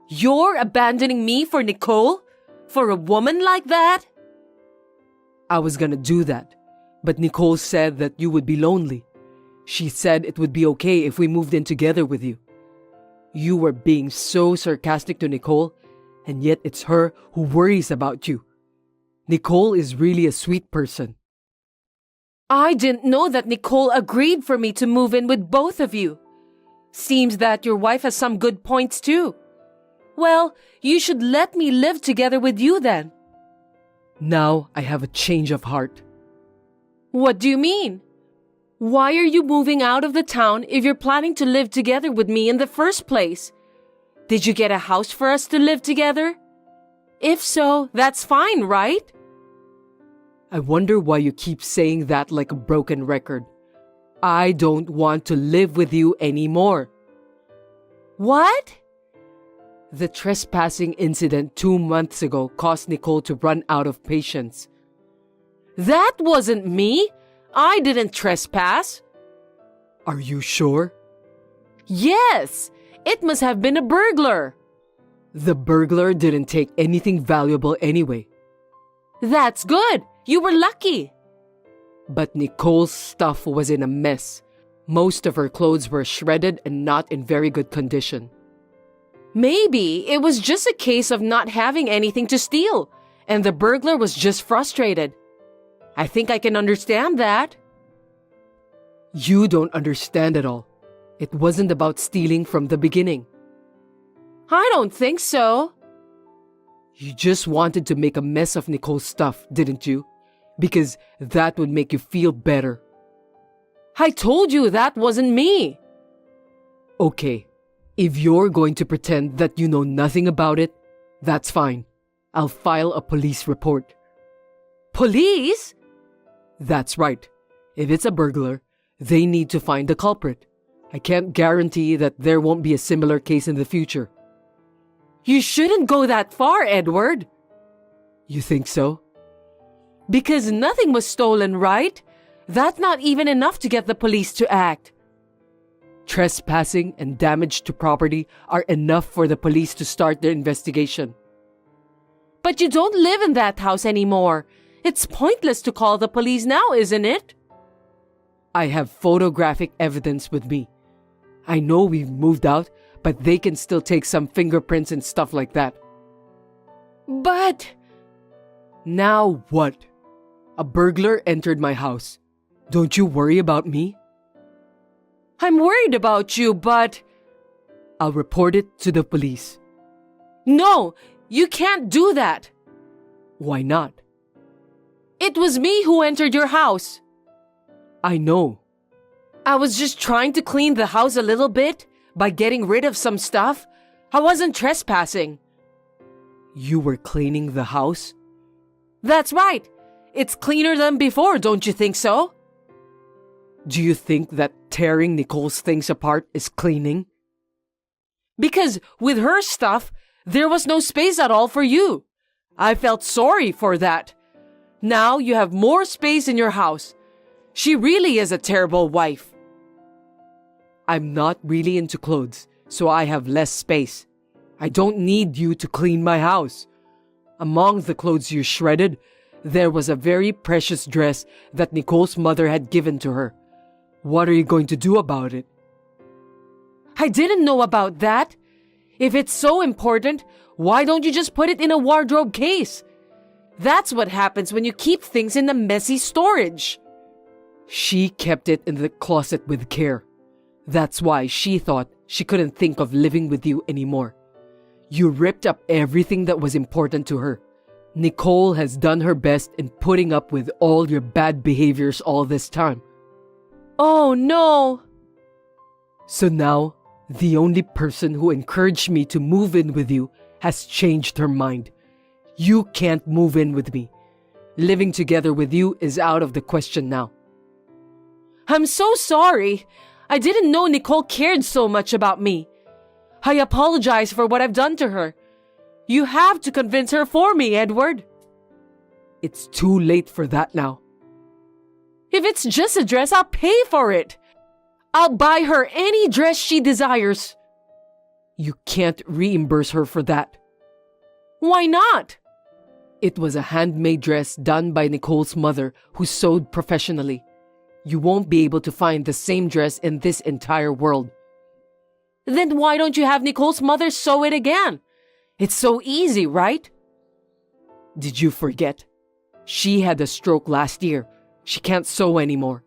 You're abandoning me for Nicole? For a woman like that? I was gonna do that, but Nicole said that you would be lonely. She said it would be okay if we moved in together with you. You were being so sarcastic to Nicole, and yet it's her who worries about you. Nicole is really a sweet person. I didn't know that Nicole agreed for me to move in with both of you. Seems that your wife has some good points too. Well, you should let me live together with you then. Now I have a change of heart. What do you mean? Why are you moving out of the town if you're planning to live together with me in the first place? Did you get a house for us to live together? If so, that's fine, right? I wonder why you keep saying that like a broken record. I don't want to live with you anymore. What? The trespassing incident 2 months ago caused Nicole to run out of patience. That wasn't me. I didn't trespass. Are you sure? Yes, it must have been a burglar. The burglar didn't take anything valuable anyway. That's good. You were lucky. But Nicole's stuff was in a mess. Most of her clothes were shredded and not in very good condition. Maybe it was just a case of not having anything to steal, and the burglar was just frustrated. I think I can understand that. You don't understand at all. It wasn't about stealing from the beginning. I don't think so. You just wanted to make a mess of Nicole's stuff, didn't you? Because that would make you feel better. I told you that wasn't me. Okay, if you're going to pretend that you know nothing about it, that's fine. I'll file a police report. Police? That's right. If it's a burglar, they need to find the culprit. I can't guarantee that there won't be a similar case in the future. You shouldn't go that far, Edward. You think so? Because nothing was stolen, right? That's not even enough to get the police to act. Trespassing and damage to property are enough for the police to start their investigation. But you don't live in that house anymore. It's pointless to call the police now, isn't it? I have photographic evidence with me. I know we've moved out, but they can still take some fingerprints and stuff like that. But... Now what? A burglar entered my house. Don't you worry about me? I'm worried about you, but... I'll report it to the police. No, you can't do that. Why not? It was me who entered your house. I know. I was just trying to clean the house a little bit by getting rid of some stuff. I wasn't trespassing. You were cleaning the house? That's right. It's cleaner than before, don't you think so? Do you think that tearing Nicole's things apart is cleaning? Because with her stuff, there was no space at all for you. I felt sorry for that. Now you have more space in your house. She really is a terrible wife. I'm not really into clothes, so I have less space. I don't need you to clean my house. Among the clothes you shredded, there was a very precious dress that Nicole's mother had given to her. What are you going to do about it? I didn't know about that. If it's so important, why don't you just put it in a wardrobe case? That's what happens when you keep things in a messy storage. She kept it in the closet with care. That's why she thought she couldn't think of living with you anymore. You ripped up everything that was important to her. Nicole has done her best in putting up with all your bad behaviors all this time. Oh no! So now, the only person who encouraged me to move in with you has changed her mind. You can't move in with me. Living together with you is out of the question now. I'm so sorry. I didn't know Nicole cared so much about me. I apologize for what I've done to her. You have to convince her for me, Edward. It's too late for that now. If it's just a dress, I'll pay for it. I'll buy her any dress she desires. You can't reimburse her for that. Why not? It was a handmade dress done by Nicole's mother who sewed professionally. You won't be able to find the same dress in this entire world. Then why don't you have Nicole's mother sew it again? It's so easy, right? Did you forget? She had a stroke last year. She can't sew anymore.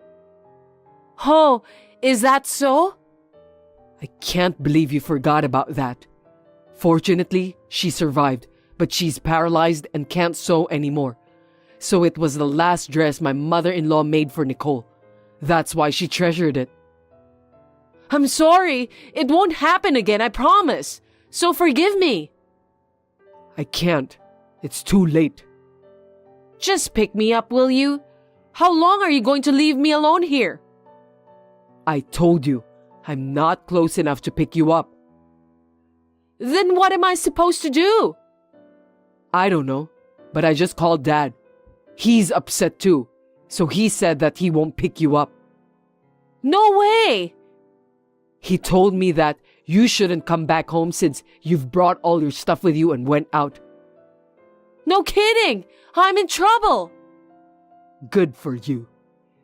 Oh, is that so? I can't believe you forgot about that. Fortunately, she survived, but she's paralyzed and can't sew anymore. So it was the last dress my mother-in-law made for Nicole. That's why she treasured it. I'm sorry. It won't happen again, I promise. So forgive me. I can't. It's too late. Just pick me up, will you? How long are you going to leave me alone here? I told you, I'm not close enough to pick you up. Then what am I supposed to do? I don't know, but I just called Dad. He's upset too, so he said that he won't pick you up. No way! He told me that you shouldn't come back home since you've brought all your stuff with you and went out. No kidding! I'm in trouble! Good for you.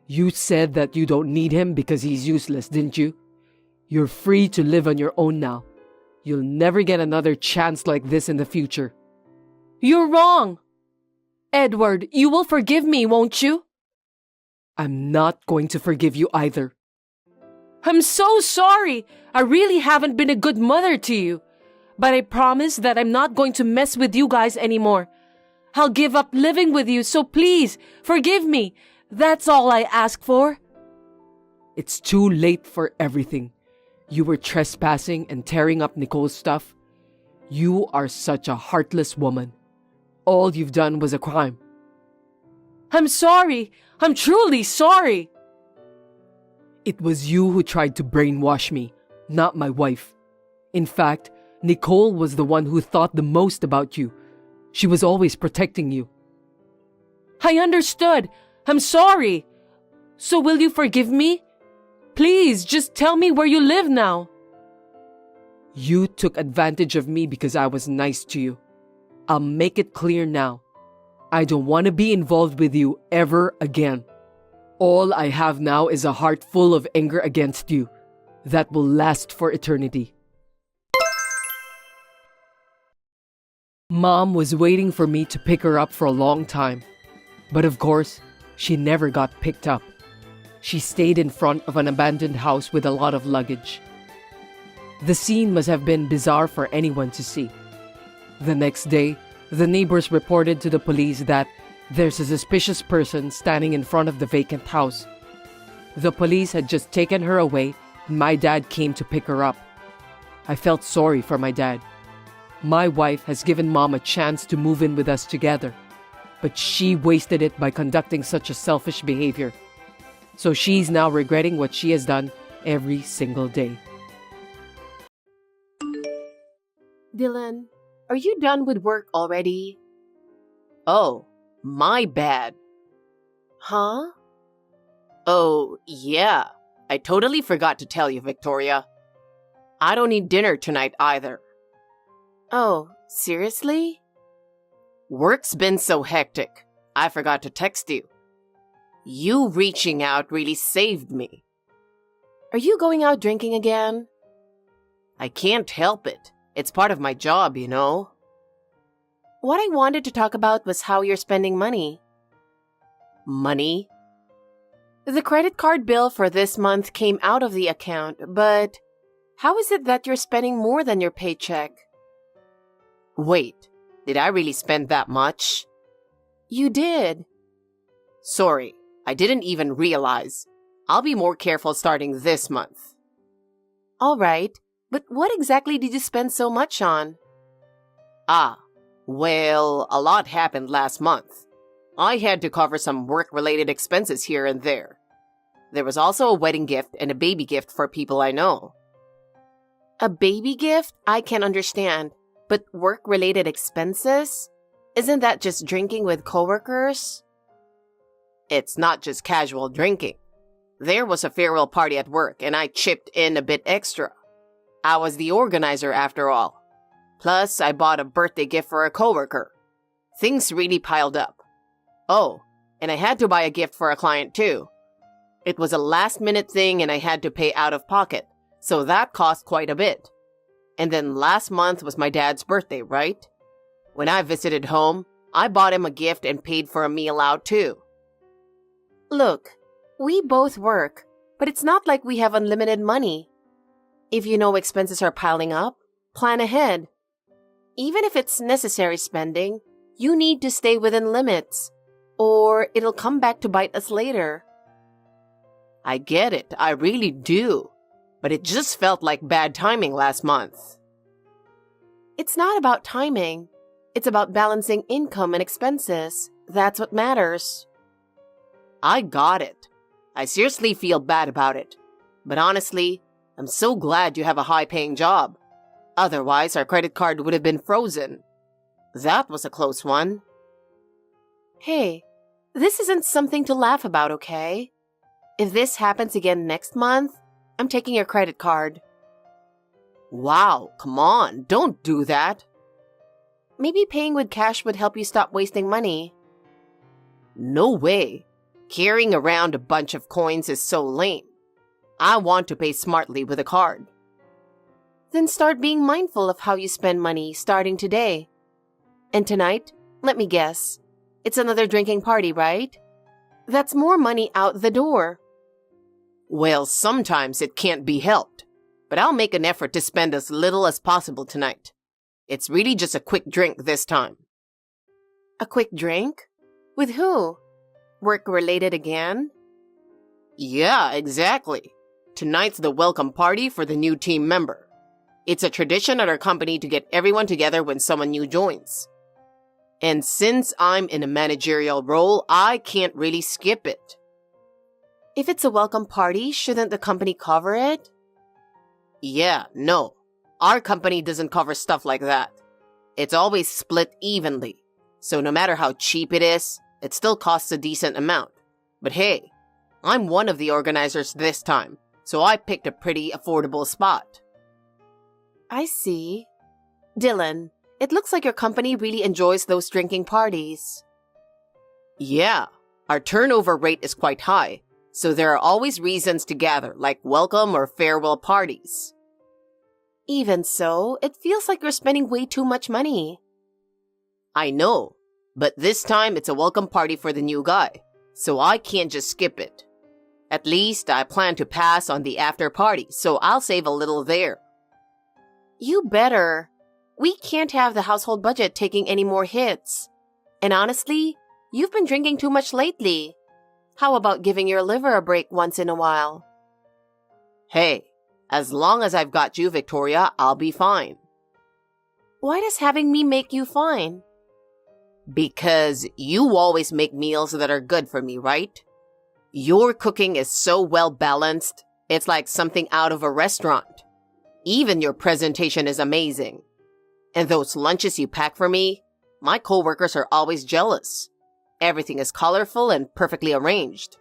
You said that you don't need him because he's useless, didn't you? You're free to live on your own now. You'll never get another chance like this in the future. You're wrong. Edward, you will forgive me, won't you? I'm not going to forgive you either. I'm so sorry. I really haven't been a good mother to you. But I promise that I'm not going to mess with you guys anymore. I'll give up living with you, so please, forgive me. That's all I ask for. It's too late for everything. You were trespassing and tearing up Nicole's stuff. You are such a heartless woman. All you've done was a crime. I'm sorry. I'm truly sorry. It was you who tried to brainwash me, not my wife. In fact, Nicole was the one who thought the most about you. She was always protecting you. I understood. I'm sorry. So will you forgive me? Please, just tell me where you live now. You took advantage of me because I was nice to you. I'll make it clear now. I don't want to be involved with you ever again. All I have now is a heart full of anger against you that will last for eternity. Mom was waiting for me to pick her up for a long time. But of course, she never got picked up. She stayed in front of an abandoned house with a lot of luggage. The scene must have been bizarre for anyone to see. The next day, The neighbors reported to the police that there's a suspicious person standing in front of the vacant house. The police had just taken her away, and my dad came to pick her up. I felt sorry for my dad. My wife has given Mom a chance to move in with us together, but she wasted it by conducting such a selfish behavior. So she's now regretting what she has done every single day. Dylan, are you done with work already? Oh, my bad. Huh? Oh, yeah. I totally forgot to tell you, Victoria. I don't need dinner tonight either. Oh, seriously? Work's been so hectic. I forgot to text you. You reaching out really saved me. Are you going out drinking again? I can't help it. It's part of my job, you know. What I wanted to talk about was how you're spending money. Money? The credit card bill for this month came out of the account, but how is it that you're spending more than your paycheck? Wait, did I really spend that much? You did. Sorry, I didn't even realize. I'll be more careful starting this month. All right, but what exactly did you spend so much on? Well, a lot happened last month. I had to cover some work-related expenses here and there. There was also a wedding gift and a baby gift for people I know. A baby gift? I can understand. But work-related expenses? Isn't that just drinking with coworkers? It's not just casual drinking. There was a farewell party at work and I chipped in a bit extra. I was the organizer after all. Plus, I bought a birthday gift for a coworker. Things really piled up. Oh, and I had to buy a gift for a client too. It was a last-minute thing and I had to pay out of pocket, so that cost quite a bit. And then last month was my dad's birthday, right? When I visited home, I bought him a gift and paid for a meal out too. Look, we both work, but it's not like we have unlimited money. If you know expenses are piling up, plan ahead. Even if it's necessary spending, you need to stay within limits, or it'll come back to bite us later. I get it, I really do. But it just felt like bad timing last month. It's not about timing. It's about balancing income and expenses. That's what matters. I got it. I seriously feel bad about it. But honestly, I'm so glad you have a high-paying job. Otherwise, our credit card would have been frozen. That was a close one. Hey, this isn't something to laugh about, okay? If this happens again next month, I'm taking your credit card. Wow, come on, don't do that. Maybe paying with cash would help you stop wasting money. No way. Carrying around a bunch of coins is so lame. I want to pay smartly with a card. Then start being mindful of how you spend money starting today. And tonight, let me guess, it's another drinking party, right? That's more money out the door. Well, sometimes it can't be helped, but I'll make an effort to spend as little as possible tonight. It's really just a quick drink this time. A quick drink? With who? Work-related again? Yeah, exactly. Tonight's the welcome party for the new team member. It's a tradition at our company to get everyone together when someone new joins. And since I'm in a managerial role, I can't really skip it. If it's a welcome party, shouldn't the company cover it? Yeah, no. Our company doesn't cover stuff like that. It's always split evenly. So no matter how cheap it is, it still costs a decent amount. But hey, I'm one of the organizers this time, so I picked a pretty affordable spot. I see. Dylan, it looks like your company really enjoys those drinking parties. Yeah, our turnover rate is quite high. So there are always reasons to gather, like welcome or farewell parties. Even so, it feels like you're spending way too much money. I know, but this time it's a welcome party for the new guy, so I can't just skip it. At least I plan to pass on the after party, so I'll save a little there. You better. We can't have the household budget taking any more hits. And honestly, you've been drinking too much lately. How about giving your liver a break once in a while? Hey, as long as I've got you, Victoria, I'll be fine. Why does having me make you fine? Because you always make meals that are good for me, right? Your cooking is so well balanced, it's like something out of a restaurant. Even your presentation is amazing. And those lunches you pack for me, my coworkers are always jealous. Everything is colorful and perfectly arranged.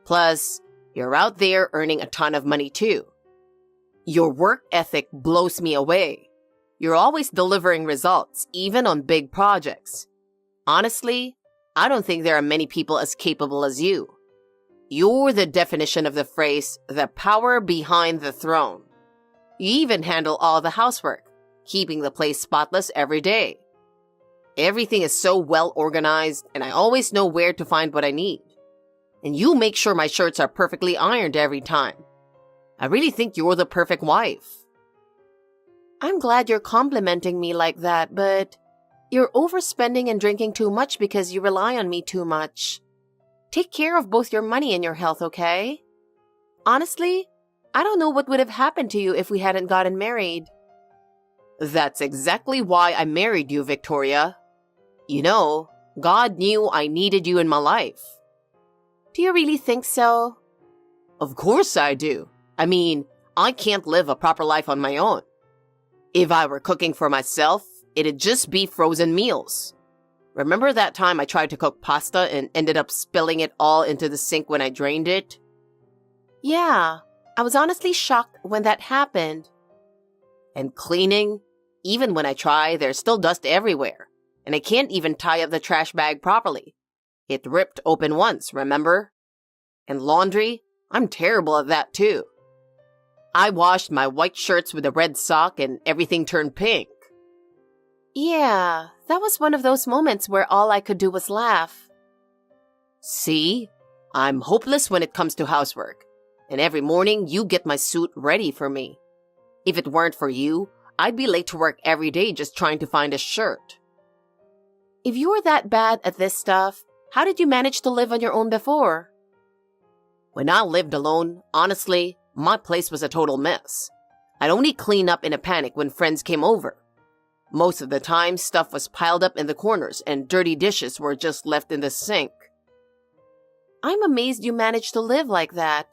Plus, you're out there earning a ton of money too. Your work ethic blows me away. You're always delivering results, even on big projects. Honestly, I don't think there are many people as capable as you. You're the definition of the phrase, the power behind the throne. You even handle all the housework, keeping the place spotless every day. Everything is so well organized, and I always know where to find what I need. And you make sure my shirts are perfectly ironed every time. I really think you're the perfect wife. I'm glad you're complimenting me like that, but you're overspending and drinking too much because you rely on me too much. Take care of both your money and your health, okay? Honestly, I don't know what would have happened to you if we hadn't gotten married. That's exactly why I married you, Victoria. You know, God knew I needed you in my life. Do you really think so? Of course I do. I mean, I can't live a proper life on my own. If I were cooking for myself, it'd just be frozen meals. Remember that time I tried to cook pasta and ended up spilling it all into the sink when I drained it? Yeah, I was honestly shocked when that happened. And cleaning? Even when I try, there's still dust everywhere. And I can't even tie up the trash bag properly. It ripped open once, remember? And laundry? I'm terrible at that too. I washed my white shirts with a red sock and everything turned pink. Yeah, that was one of those moments where all I could do was laugh. See? I'm hopeless when it comes to housework. And every morning you get my suit ready for me. If it weren't for you, I'd be late to work every day just trying to find a shirt. If you were that bad at this stuff, how did you manage to live on your own before? When I lived alone, honestly, my place was a total mess. I'd only clean up in a panic when friends came over. Most of the time, stuff was piled up in the corners and dirty dishes were just left in the sink. I'm amazed you managed to live like that.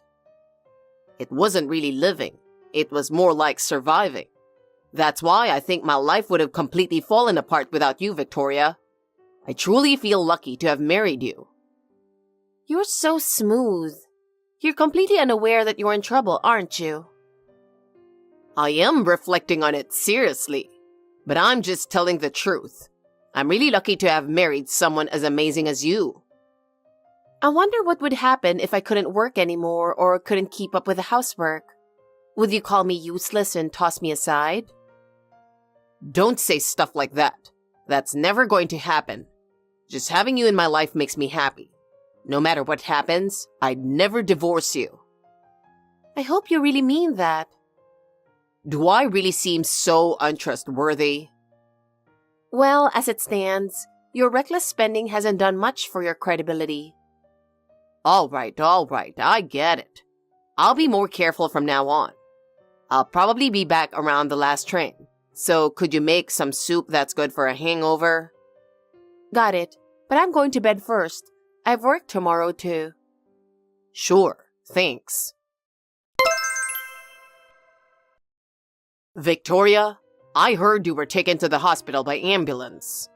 It wasn't really living. It was more like surviving. That's why I think my life would have completely fallen apart without you, Victoria. I truly feel lucky to have married you. You're so smooth. You're completely unaware that you're in trouble, aren't you? I am reflecting on it seriously, but I'm just telling the truth. I'm really lucky to have married someone as amazing as you. I wonder what would happen if I couldn't work anymore or couldn't keep up with the housework. Would you call me useless and toss me aside? Don't say stuff like that. That's never going to happen. Just having you in my life makes me happy. No matter what happens, I'd never divorce you. I hope you really mean that. Do I really seem so untrustworthy? Well, as it stands, your reckless spending hasn't done much for your credibility. All right, I get it. I'll be more careful from now on. I'll probably be back around the last train. So could you make some soup that's good for a hangover? Got it, but I'm going to bed first. I've work tomorrow too. Sure, thanks. Victoria, I heard you were taken to the hospital by ambulance.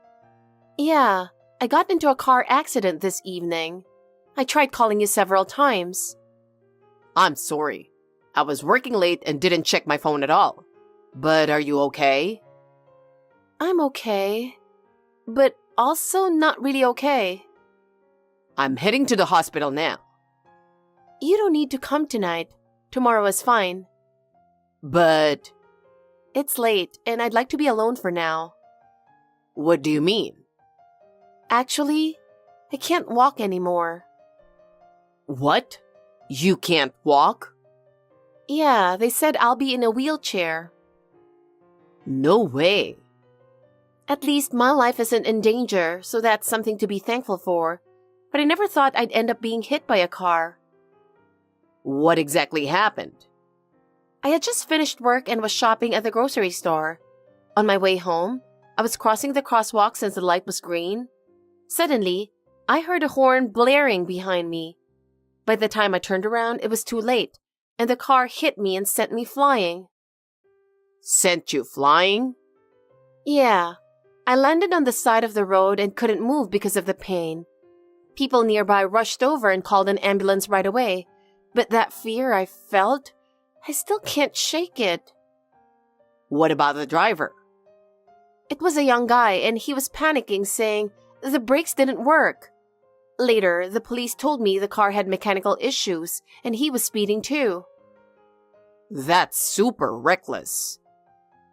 Yeah, I got into a car accident this evening. I tried calling you several times. I'm sorry. I was working late and didn't check my phone at all. But are you okay? I'm okay, but also not really okay. I'm heading to the hospital now. You don't need to come tonight. Tomorrow is fine. But... It's late, and I'd like to be alone for now. What do you mean? Actually, I can't walk anymore. What? You can't walk? Yeah, they said I'll be in a wheelchair. No way. At least my life isn't in danger, so that's something to be thankful for. But I never thought I'd end up being hit by a car. What exactly happened? I had just finished work and was shopping at the grocery store. On my way home, I was crossing the crosswalk since the light was green. Suddenly, I heard a horn blaring behind me. By the time I turned around, it was too late, and the car hit me and sent me flying. Sent you flying? Yeah. I landed on the side of the road and couldn't move because of the pain. People nearby rushed over and called an ambulance right away, but that fear I felt, I still can't shake it. What about the driver? It was a young guy and he was panicking, saying the brakes didn't work. Later, the police told me the car had mechanical issues and he was speeding too. That's super reckless.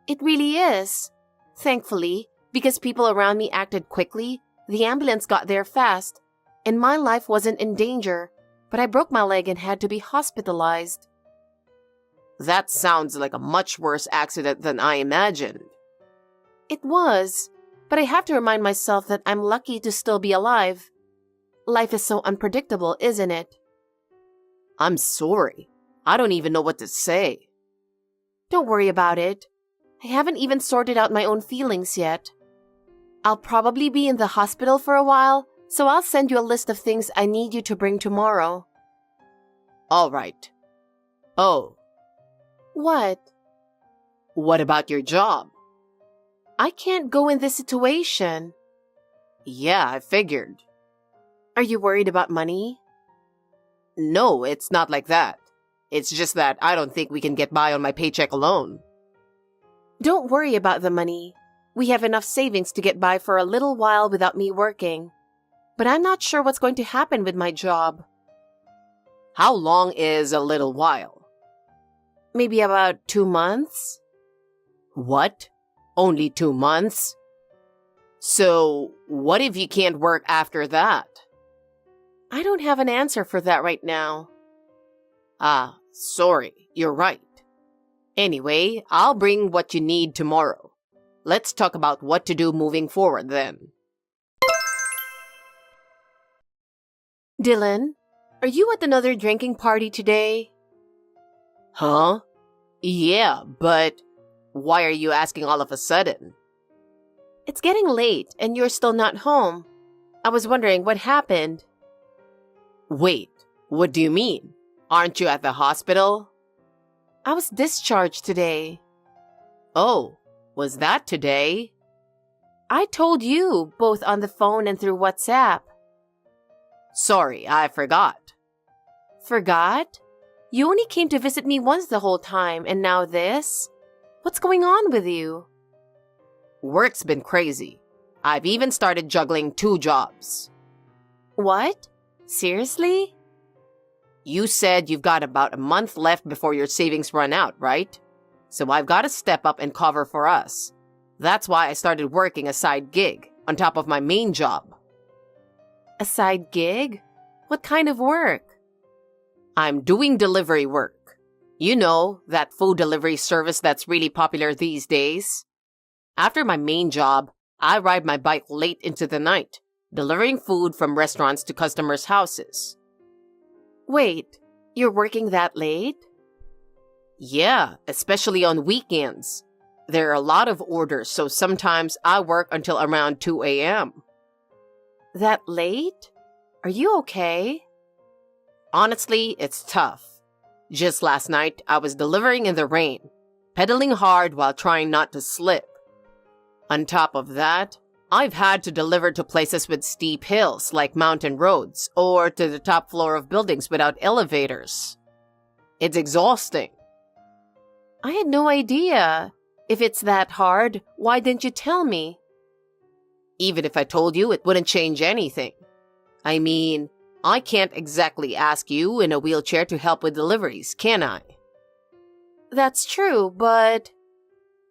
It really is. Thankfully, because people around me acted quickly, the ambulance got there fast, and my life wasn't in danger, but I broke my leg and had to be hospitalized. That sounds like a much worse accident than I imagined. It was, but I have to remind myself that I'm lucky to still be alive. Life is so unpredictable, isn't it? I'm sorry. I don't even know what to say. Don't worry about it. I haven't even sorted out my own feelings yet. I'll probably be in the hospital for a while, so I'll send you a list of things I need you to bring tomorrow. All right. Oh. What? What about your job? I can't go in this situation. Yeah, I figured. Are you worried about money? No, it's not like that. It's just that I don't think we can get by on my paycheck alone. Don't worry about the money. We have enough savings to get by for a little while without me working. But I'm not sure what's going to happen with my job. How long is a little while? Maybe about 2 months? What? Only 2 months? So, what if you can't work after that? I don't have an answer for that right now. Ah, sorry, you're right. Anyway, I'll bring what you need tomorrow. Let's talk about what to do moving forward then. Dylan, are you at another drinking party today? Huh? Yeah, but why are you asking all of a sudden? It's getting late and you're still not home. I was wondering what happened. Wait, what do you mean? Aren't you at the hospital? I was discharged today. Oh, was that today? I told you, both on the phone and through WhatsApp. Sorry, I forgot. Forgot? You only came to visit me once the whole time, and now this? What's going on with you? Work's been crazy. I've even started juggling 2 jobs. What? Seriously? You said you've got about a month left before your savings run out, right? So I've got to step up and cover for us. That's why I started working a side gig on top of my main job. A side gig? What kind of work? I'm doing delivery work. You know, that food delivery service that's really popular these days. After my main job, I ride my bike late into the night, delivering food from restaurants to customers' houses. Wait, you're working that late? Yeah, especially on weekends. There are a lot of orders, so sometimes I work until around 2 a.m. That late? Are you okay? Honestly, it's tough. Just last night, I was delivering in the rain, pedaling hard while trying not to slip. On top of that, I've had to deliver to places with steep hills like mountain roads or to the top floor of buildings without elevators. It's exhausting. I had no idea. If it's that hard, why didn't you tell me? Even if I told you, it wouldn't change anything. I mean, I can't exactly ask you in a wheelchair to help with deliveries, can I? That's true, but...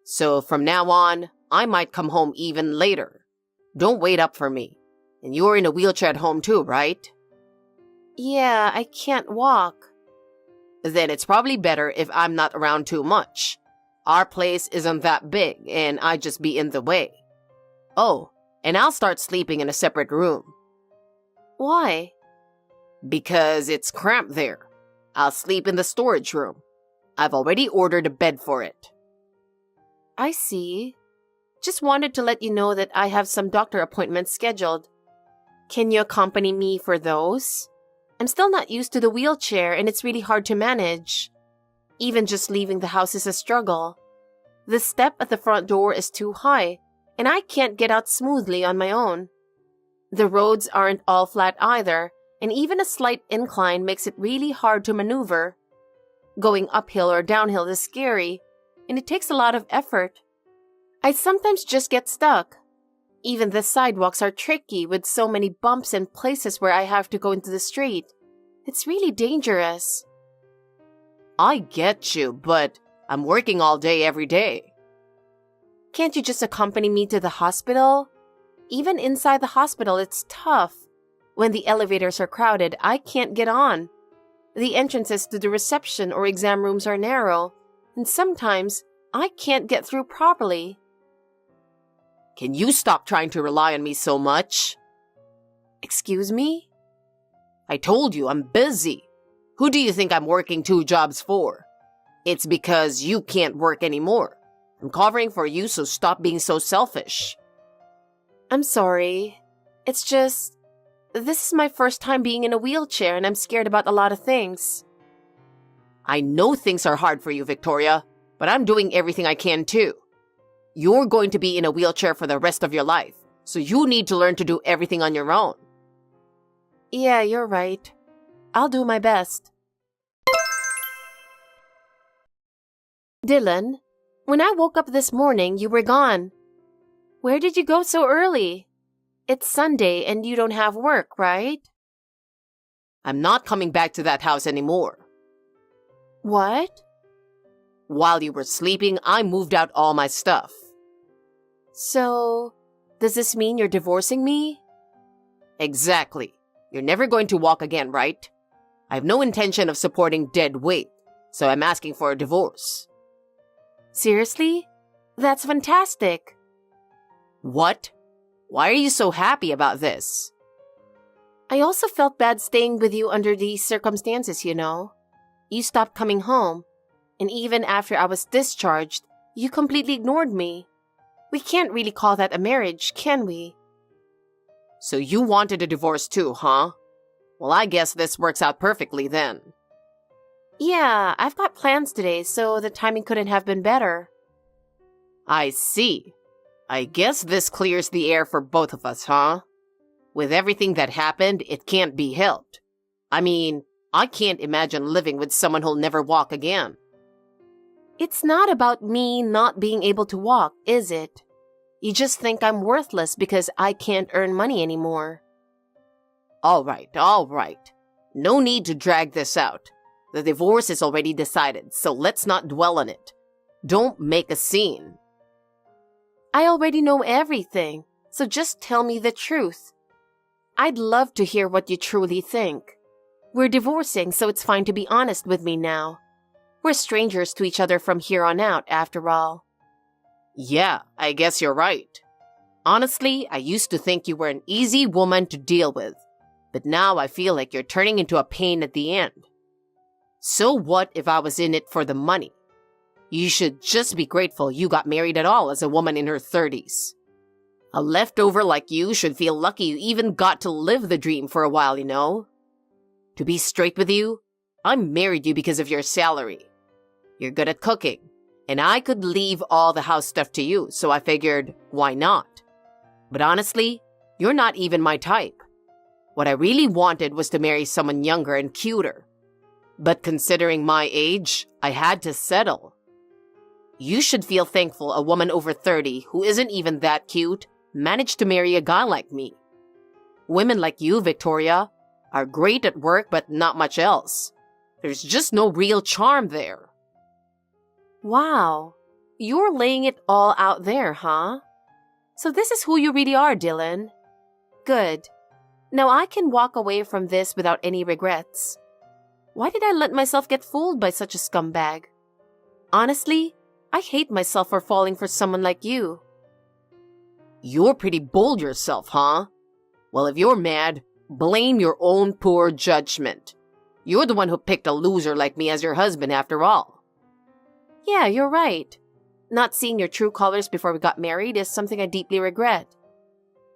So from now on, I might come home even later. Don't wait up for me. And you're in a wheelchair at home too, right? Yeah, I can't walk. Then it's probably better if I'm not around too much. Our place isn't that big, and I'd just be in the way. Oh, and I'll start sleeping in a separate room. Why? Because it's cramped there. I'll sleep in the storage room. I've already ordered a bed for it. I see. Just wanted to let you know that I have some doctor appointments scheduled. Can you accompany me for those? I'm still not used to the wheelchair and it's really hard to manage. Even just leaving the house is a struggle. The step at the front door is too high, and I can't get out smoothly on my own. The roads aren't all flat either, and even a slight incline makes it really hard to maneuver. Going uphill or downhill is scary, and it takes a lot of effort. I sometimes just get stuck. Even the sidewalks are tricky with so many bumps and places where I have to go into the street. It's really dangerous. I get you, but I'm working all day every day. Can't you just accompany me to the hospital? Even inside the hospital, it's tough. When the elevators are crowded, I can't get on. The entrances to the reception or exam rooms are narrow, and sometimes I can't get through properly. Can you stop trying to rely on me so much? Excuse me? I told you I'm busy. Who do you think I'm working 2 jobs for? It's because you can't work anymore. I'm covering for you, so stop being so selfish. I'm sorry. It's just, this is my first time being in a wheelchair and I'm scared about a lot of things. I know things are hard for you, Victoria, but I'm doing everything I can too. You're going to be in a wheelchair for the rest of your life, so you need to learn to do everything on your own. Yeah, you're right. I'll do my best. Dylan, when I woke up this morning, you were gone. Where did you go so early? It's Sunday and you don't have work, right? I'm not coming back to that house anymore. What? While you were sleeping, I moved out all my stuff. So, does this mean you're divorcing me? Exactly. You're never going to walk again, right? I have no intention of supporting dead weight, so I'm asking for a divorce. Seriously? That's fantastic. What? Why are you so happy about this? I also felt bad staying with you under these circumstances, you know. You stopped coming home, and even after I was discharged, you completely ignored me. We can't really call that a marriage, can we? So you wanted a divorce too, huh? Well, I guess this works out perfectly then. Yeah, I've got plans today, so the timing couldn't have been better. I see. I guess this clears the air for both of us, huh? With everything that happened, it can't be helped. I mean, I can't imagine living with someone who'll never walk again. It's not about me not being able to walk, is it? You just think I'm worthless because I can't earn money anymore. All right. No need to drag this out. The divorce is already decided, so let's not dwell on it. Don't make a scene. I already know everything, so just tell me the truth. I'd love to hear what you truly think. We're divorcing, so it's fine to be honest with me now. We're strangers to each other from here on out, after all. Yeah, I guess you're right. Honestly, I used to think you were an easy woman to deal with, but now I feel like you're turning into a pain at the end. So what if I was in it for the money? You should just be grateful you got married at all as a woman in her 30s. A leftover like you should feel lucky you even got to live the dream for a while, you know? To be straight with you, I married you because of your salary. You're good at cooking, and I could leave all the house stuff to you, so I figured, why not? But honestly, you're not even my type. What I really wanted was to marry someone younger and cuter. But considering my age, I had to settle. You should feel thankful a woman over 30 who isn't even that cute managed to marry a guy like me. Women like you, Victoria, are great at work but not much else. There's just no real charm there. Wow, you're laying it all out there, huh? So this is who you really are, Dylan. Good. Now I can walk away from this without any regrets. Why did I let myself get fooled by such a scumbag? Honestly, I hate myself for falling for someone like you. You're pretty bold yourself, huh? Well, if you're mad, blame your own poor judgment. You're the one who picked a loser like me as your husband after all. Yeah, you're right. Not seeing your true colors before we got married is something I deeply regret.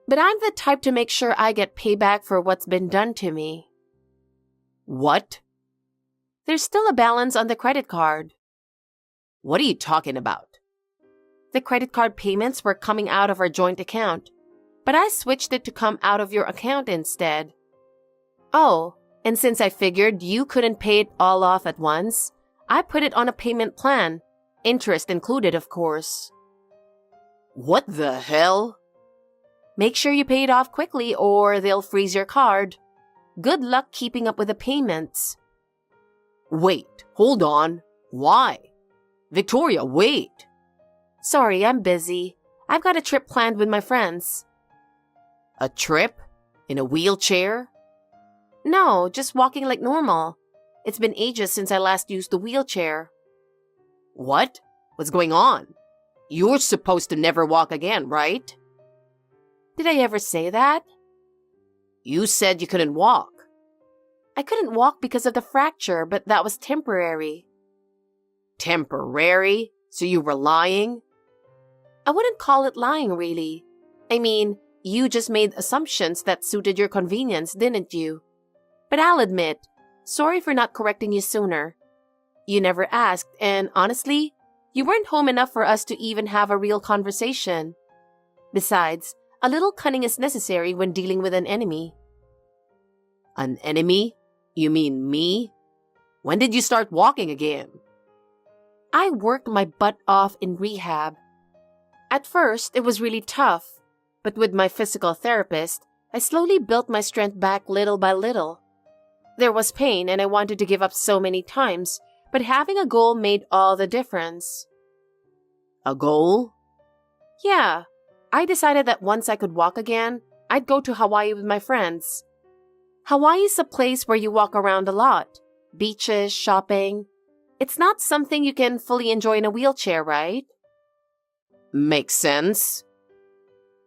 But I'm the type to make sure I get payback for what's been done to me. What? There's still a balance on the credit card. What are you talking about? The credit card payments were coming out of our joint account, but I switched it to come out of your account instead. Oh, and since I figured you couldn't pay it all off at once, I put it on a payment plan, interest included, of course. What the hell? Make sure you pay it off quickly or they'll freeze your card. Good luck keeping up with the payments. Wait, hold on. Why? Victoria, wait. Sorry, I'm busy. I've got a trip planned with my friends. A trip? In a wheelchair? No, just walking like normal. It's been ages since I last used the wheelchair. What? What's going on? You're supposed to never walk again, right? Did I ever say that? You said you couldn't walk. I couldn't walk because of the fracture, but that was temporary. Temporary? So you were lying? I wouldn't call it lying, really. I mean, you just made assumptions that suited your convenience, didn't you? But I'll admit, sorry for not correcting you sooner. You never asked, and honestly, you weren't home enough for us to even have a real conversation. Besides, a little cunning is necessary when dealing with an enemy. An enemy? You mean me? When did you start walking again? I worked my butt off in rehab. At first, it was really tough, but with my physical therapist, I slowly built my strength back little by little. There was pain and I wanted to give up so many times, but having a goal made all the difference. A goal? Yeah, I decided that once I could walk again, I'd go to Hawaii with my friends. Hawaii's a place where you walk around a lot. Beaches, shopping. It's not something you can fully enjoy in a wheelchair, right? Makes sense.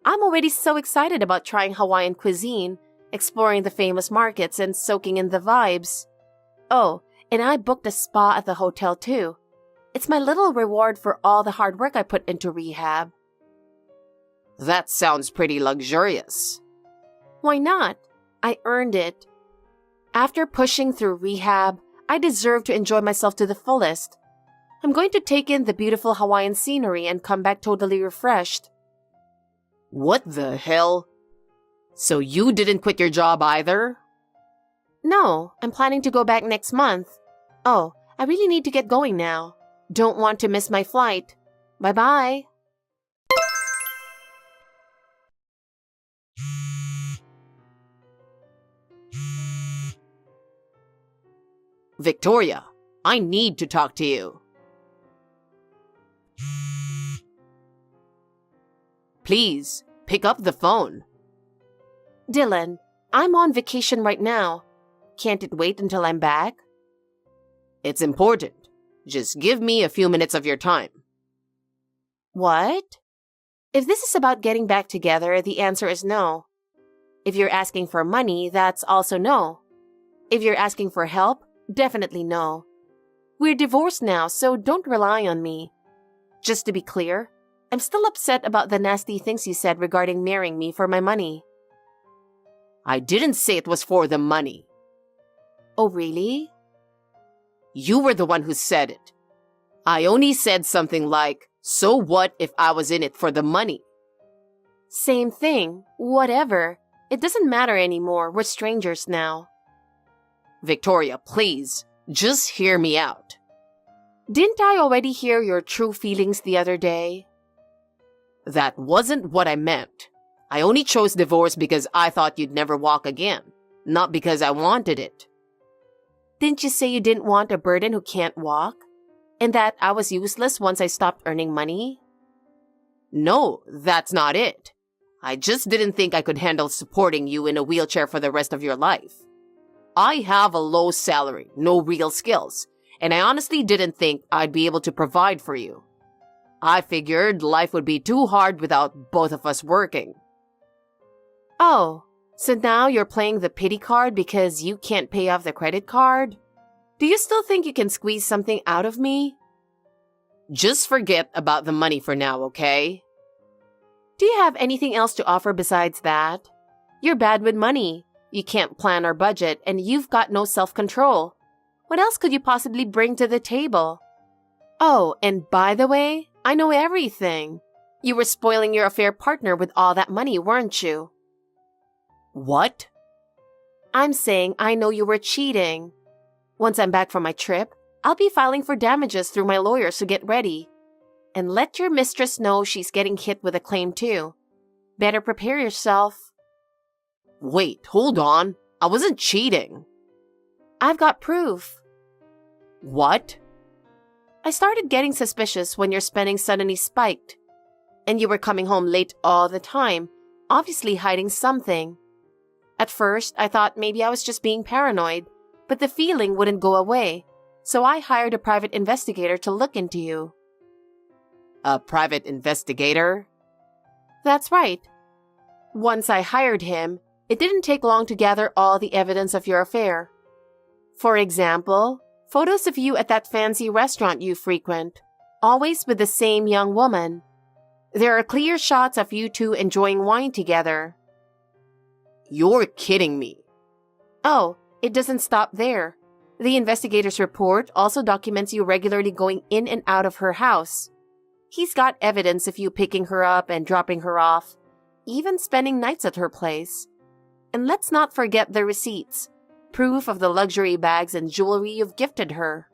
I'm already so excited about trying Hawaiian cuisine, exploring the famous markets, and soaking in the vibes. Oh, and I booked a spa at the hotel too. It's my little reward for all the hard work I put into rehab. That sounds pretty luxurious. Why not? I earned it. After pushing through rehab, I deserve to enjoy myself to the fullest. I'm going to take in the beautiful Hawaiian scenery and come back totally refreshed. What the hell? So you didn't quit your job either? No, I'm planning to go back next month. Oh, I really need to get going now. Don't want to miss my flight. Bye-bye. Victoria, I need to talk to you. Please, pick up the phone. Dylan, I'm on vacation right now. Can't it wait until I'm back? It's important. Just give me a few minutes of your time. What? If this is about getting back together, the answer is no. If you're asking for money, that's also no. If you're asking for help, definitely no. We're divorced now, so don't rely on me. Just to be clear, I'm still upset about the nasty things you said regarding marrying me for my money. I didn't say it was for the money. Oh, really? You were the one who said it. I only said something like, so what if I was in it for the money? Same thing. Whatever. It doesn't matter anymore. We're strangers now. Victoria, please, just hear me out. Didn't I already hear your true feelings the other day? That wasn't what I meant. I only chose divorce because I thought you'd never walk again, not because I wanted it. Didn't you say you didn't want a burden who can't walk? And that I was useless once I stopped earning money? No, that's not it. I just didn't think I could handle supporting you in a wheelchair for the rest of your life. I have a low salary, no real skills, and I honestly didn't think I'd be able to provide for you. I figured life would be too hard without both of us working. Oh, so now you're playing the pity card because you can't pay off the credit card? Do you still think you can squeeze something out of me? Just forget about the money for now, okay? Do you have anything else to offer besides that? You're bad with money. You can't plan our budget, and you've got no self-control. What else could you possibly bring to the table? Oh, and by the way, I know everything. You were spoiling your affair partner with all that money, weren't you? What? I'm saying I know you were cheating. Once I'm back from my trip, I'll be filing for damages through my lawyer, so get ready. And let your mistress know she's getting hit with a claim too. Better prepare yourself. Wait, hold on. I wasn't cheating. I've got proof. What? I started getting suspicious when your spending suddenly spiked. And you were coming home late all the time, obviously hiding something. At first, I thought maybe I was just being paranoid, but the feeling wouldn't go away, so I hired a private investigator to look into you. A private investigator? That's right. Once I hired him, it didn't take long to gather all the evidence of your affair. For example, photos of you at that fancy restaurant you frequent, always with the same young woman. There are clear shots of you two enjoying wine together. You're kidding me. Oh, it doesn't stop there. The investigator's report also documents you regularly going in and out of her house. He's got evidence of you picking her up and dropping her off, even spending nights at her place. And let's not forget the receipts, proof of the luxury bags and jewelry you've gifted her.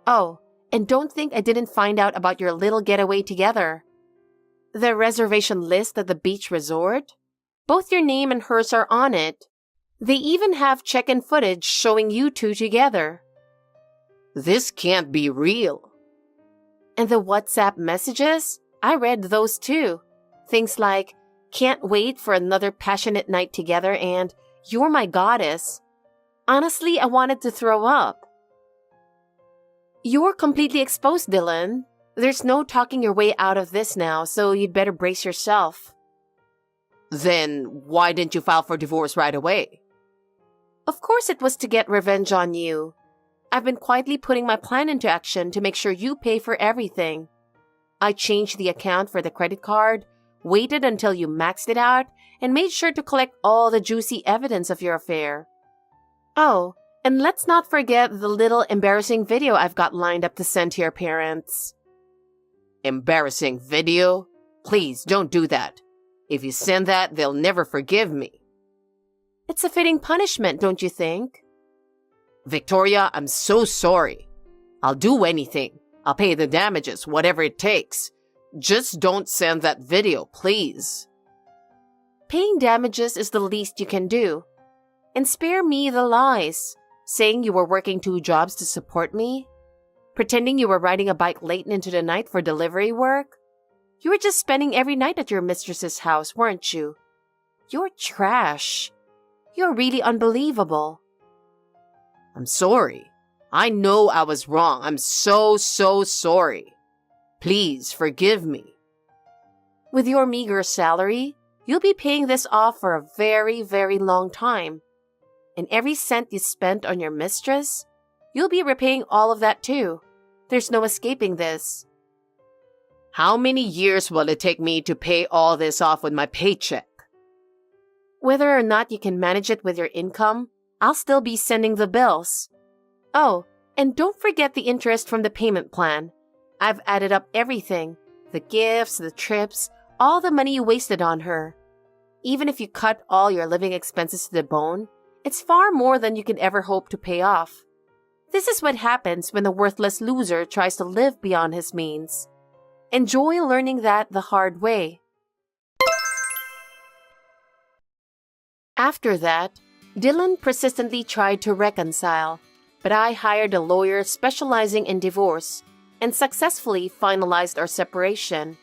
Oh, and don't think I didn't find out about your little getaway together. The reservation list at the beach resort? Both your name and hers are on it. They even have check-in footage showing you two together. This can't be real. And the WhatsApp messages? I read those too. Things like, can't wait for another passionate night together and you're my goddess. Honestly, I wanted to throw up. You're completely exposed, Dylan. There's no talking your way out of this now, so you'd better brace yourself. Then why didn't you file for divorce right away? Of course it was to get revenge on you. I've been quietly putting my plan into action to make sure you pay for everything. I changed the account for the credit card, waited until you maxed it out, and made sure to collect all the juicy evidence of your affair. Oh, and let's not forget the little embarrassing video I've got lined up to send to your parents. Embarrassing video? Please don't do that. If you send that, they'll never forgive me. It's a fitting punishment, don't you think? Victoria, I'm so sorry. I'll do anything. I'll pay the damages, whatever it takes. Just don't send that video, please. Paying damages is the least you can do. And spare me the lies, saying you were working 2 jobs to support me, pretending you were riding a bike late into the night for delivery work. You were just spending every night at your mistress's house, weren't you? You're trash. You're really unbelievable. I'm sorry. I know I was wrong. I'm so sorry. Please forgive me. With your meager salary, you'll be paying this off for a very, very long time. And every cent you spent on your mistress, you'll be repaying all of that too. There's no escaping this. How many years will it take me to pay all this off with my paycheck? Whether or not you can manage it with your income, I'll still be sending the bills. Oh, and don't forget the interest from the payment plan. I've added up everything. The gifts, the trips, all the money you wasted on her. Even if you cut all your living expenses to the bone, it's far more than you can ever hope to pay off. This is what happens when a worthless loser tries to live beyond his means. Enjoy learning that the hard way. After that, Dylan persistently tried to reconcile, but I hired a lawyer specializing in divorce and successfully finalized our separation.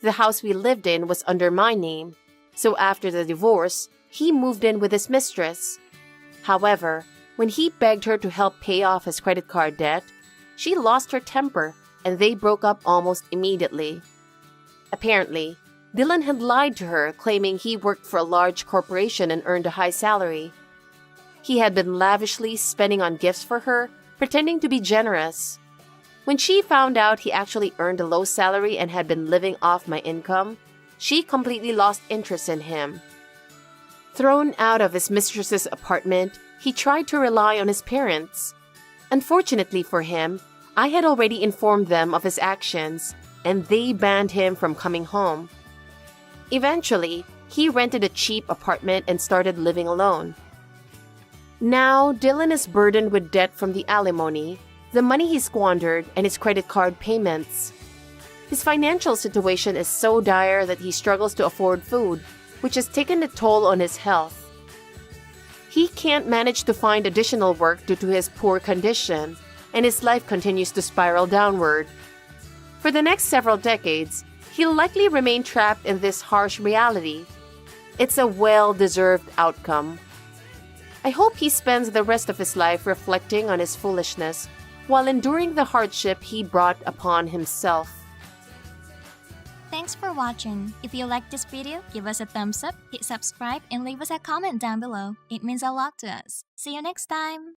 The house we lived in was under my name, so after the divorce, he moved in with his mistress. However, when he begged her to help pay off his credit card debt, she lost her temper and they broke up almost immediately. Apparently, Dylan had lied to her, claiming he worked for a large corporation and earned a high salary. He had been lavishly spending on gifts for her, pretending to be generous. When she found out he actually earned a low salary and had been living off my income, she completely lost interest in him. Thrown out of his mistress's apartment, he tried to rely on his parents. Unfortunately for him, I had already informed them of his actions, and they banned him from coming home. Eventually, he rented a cheap apartment and started living alone. Now, Dylan is burdened with debt from the alimony, the money he squandered, and his credit card payments. His financial situation is so dire that he struggles to afford food, which has taken a toll on his health. He can't manage to find additional work due to his poor condition, and his life continues to spiral downward. For the next several decades, he'll likely remain trapped in this harsh reality. It's a well-deserved outcome. I hope he spends the rest of his life reflecting on his foolishness while enduring the hardship he brought upon himself. Thanks for watching. If you liked this video, give us a thumbs up, hit subscribe, and leave us a comment down below. It means a lot to us. See you next time!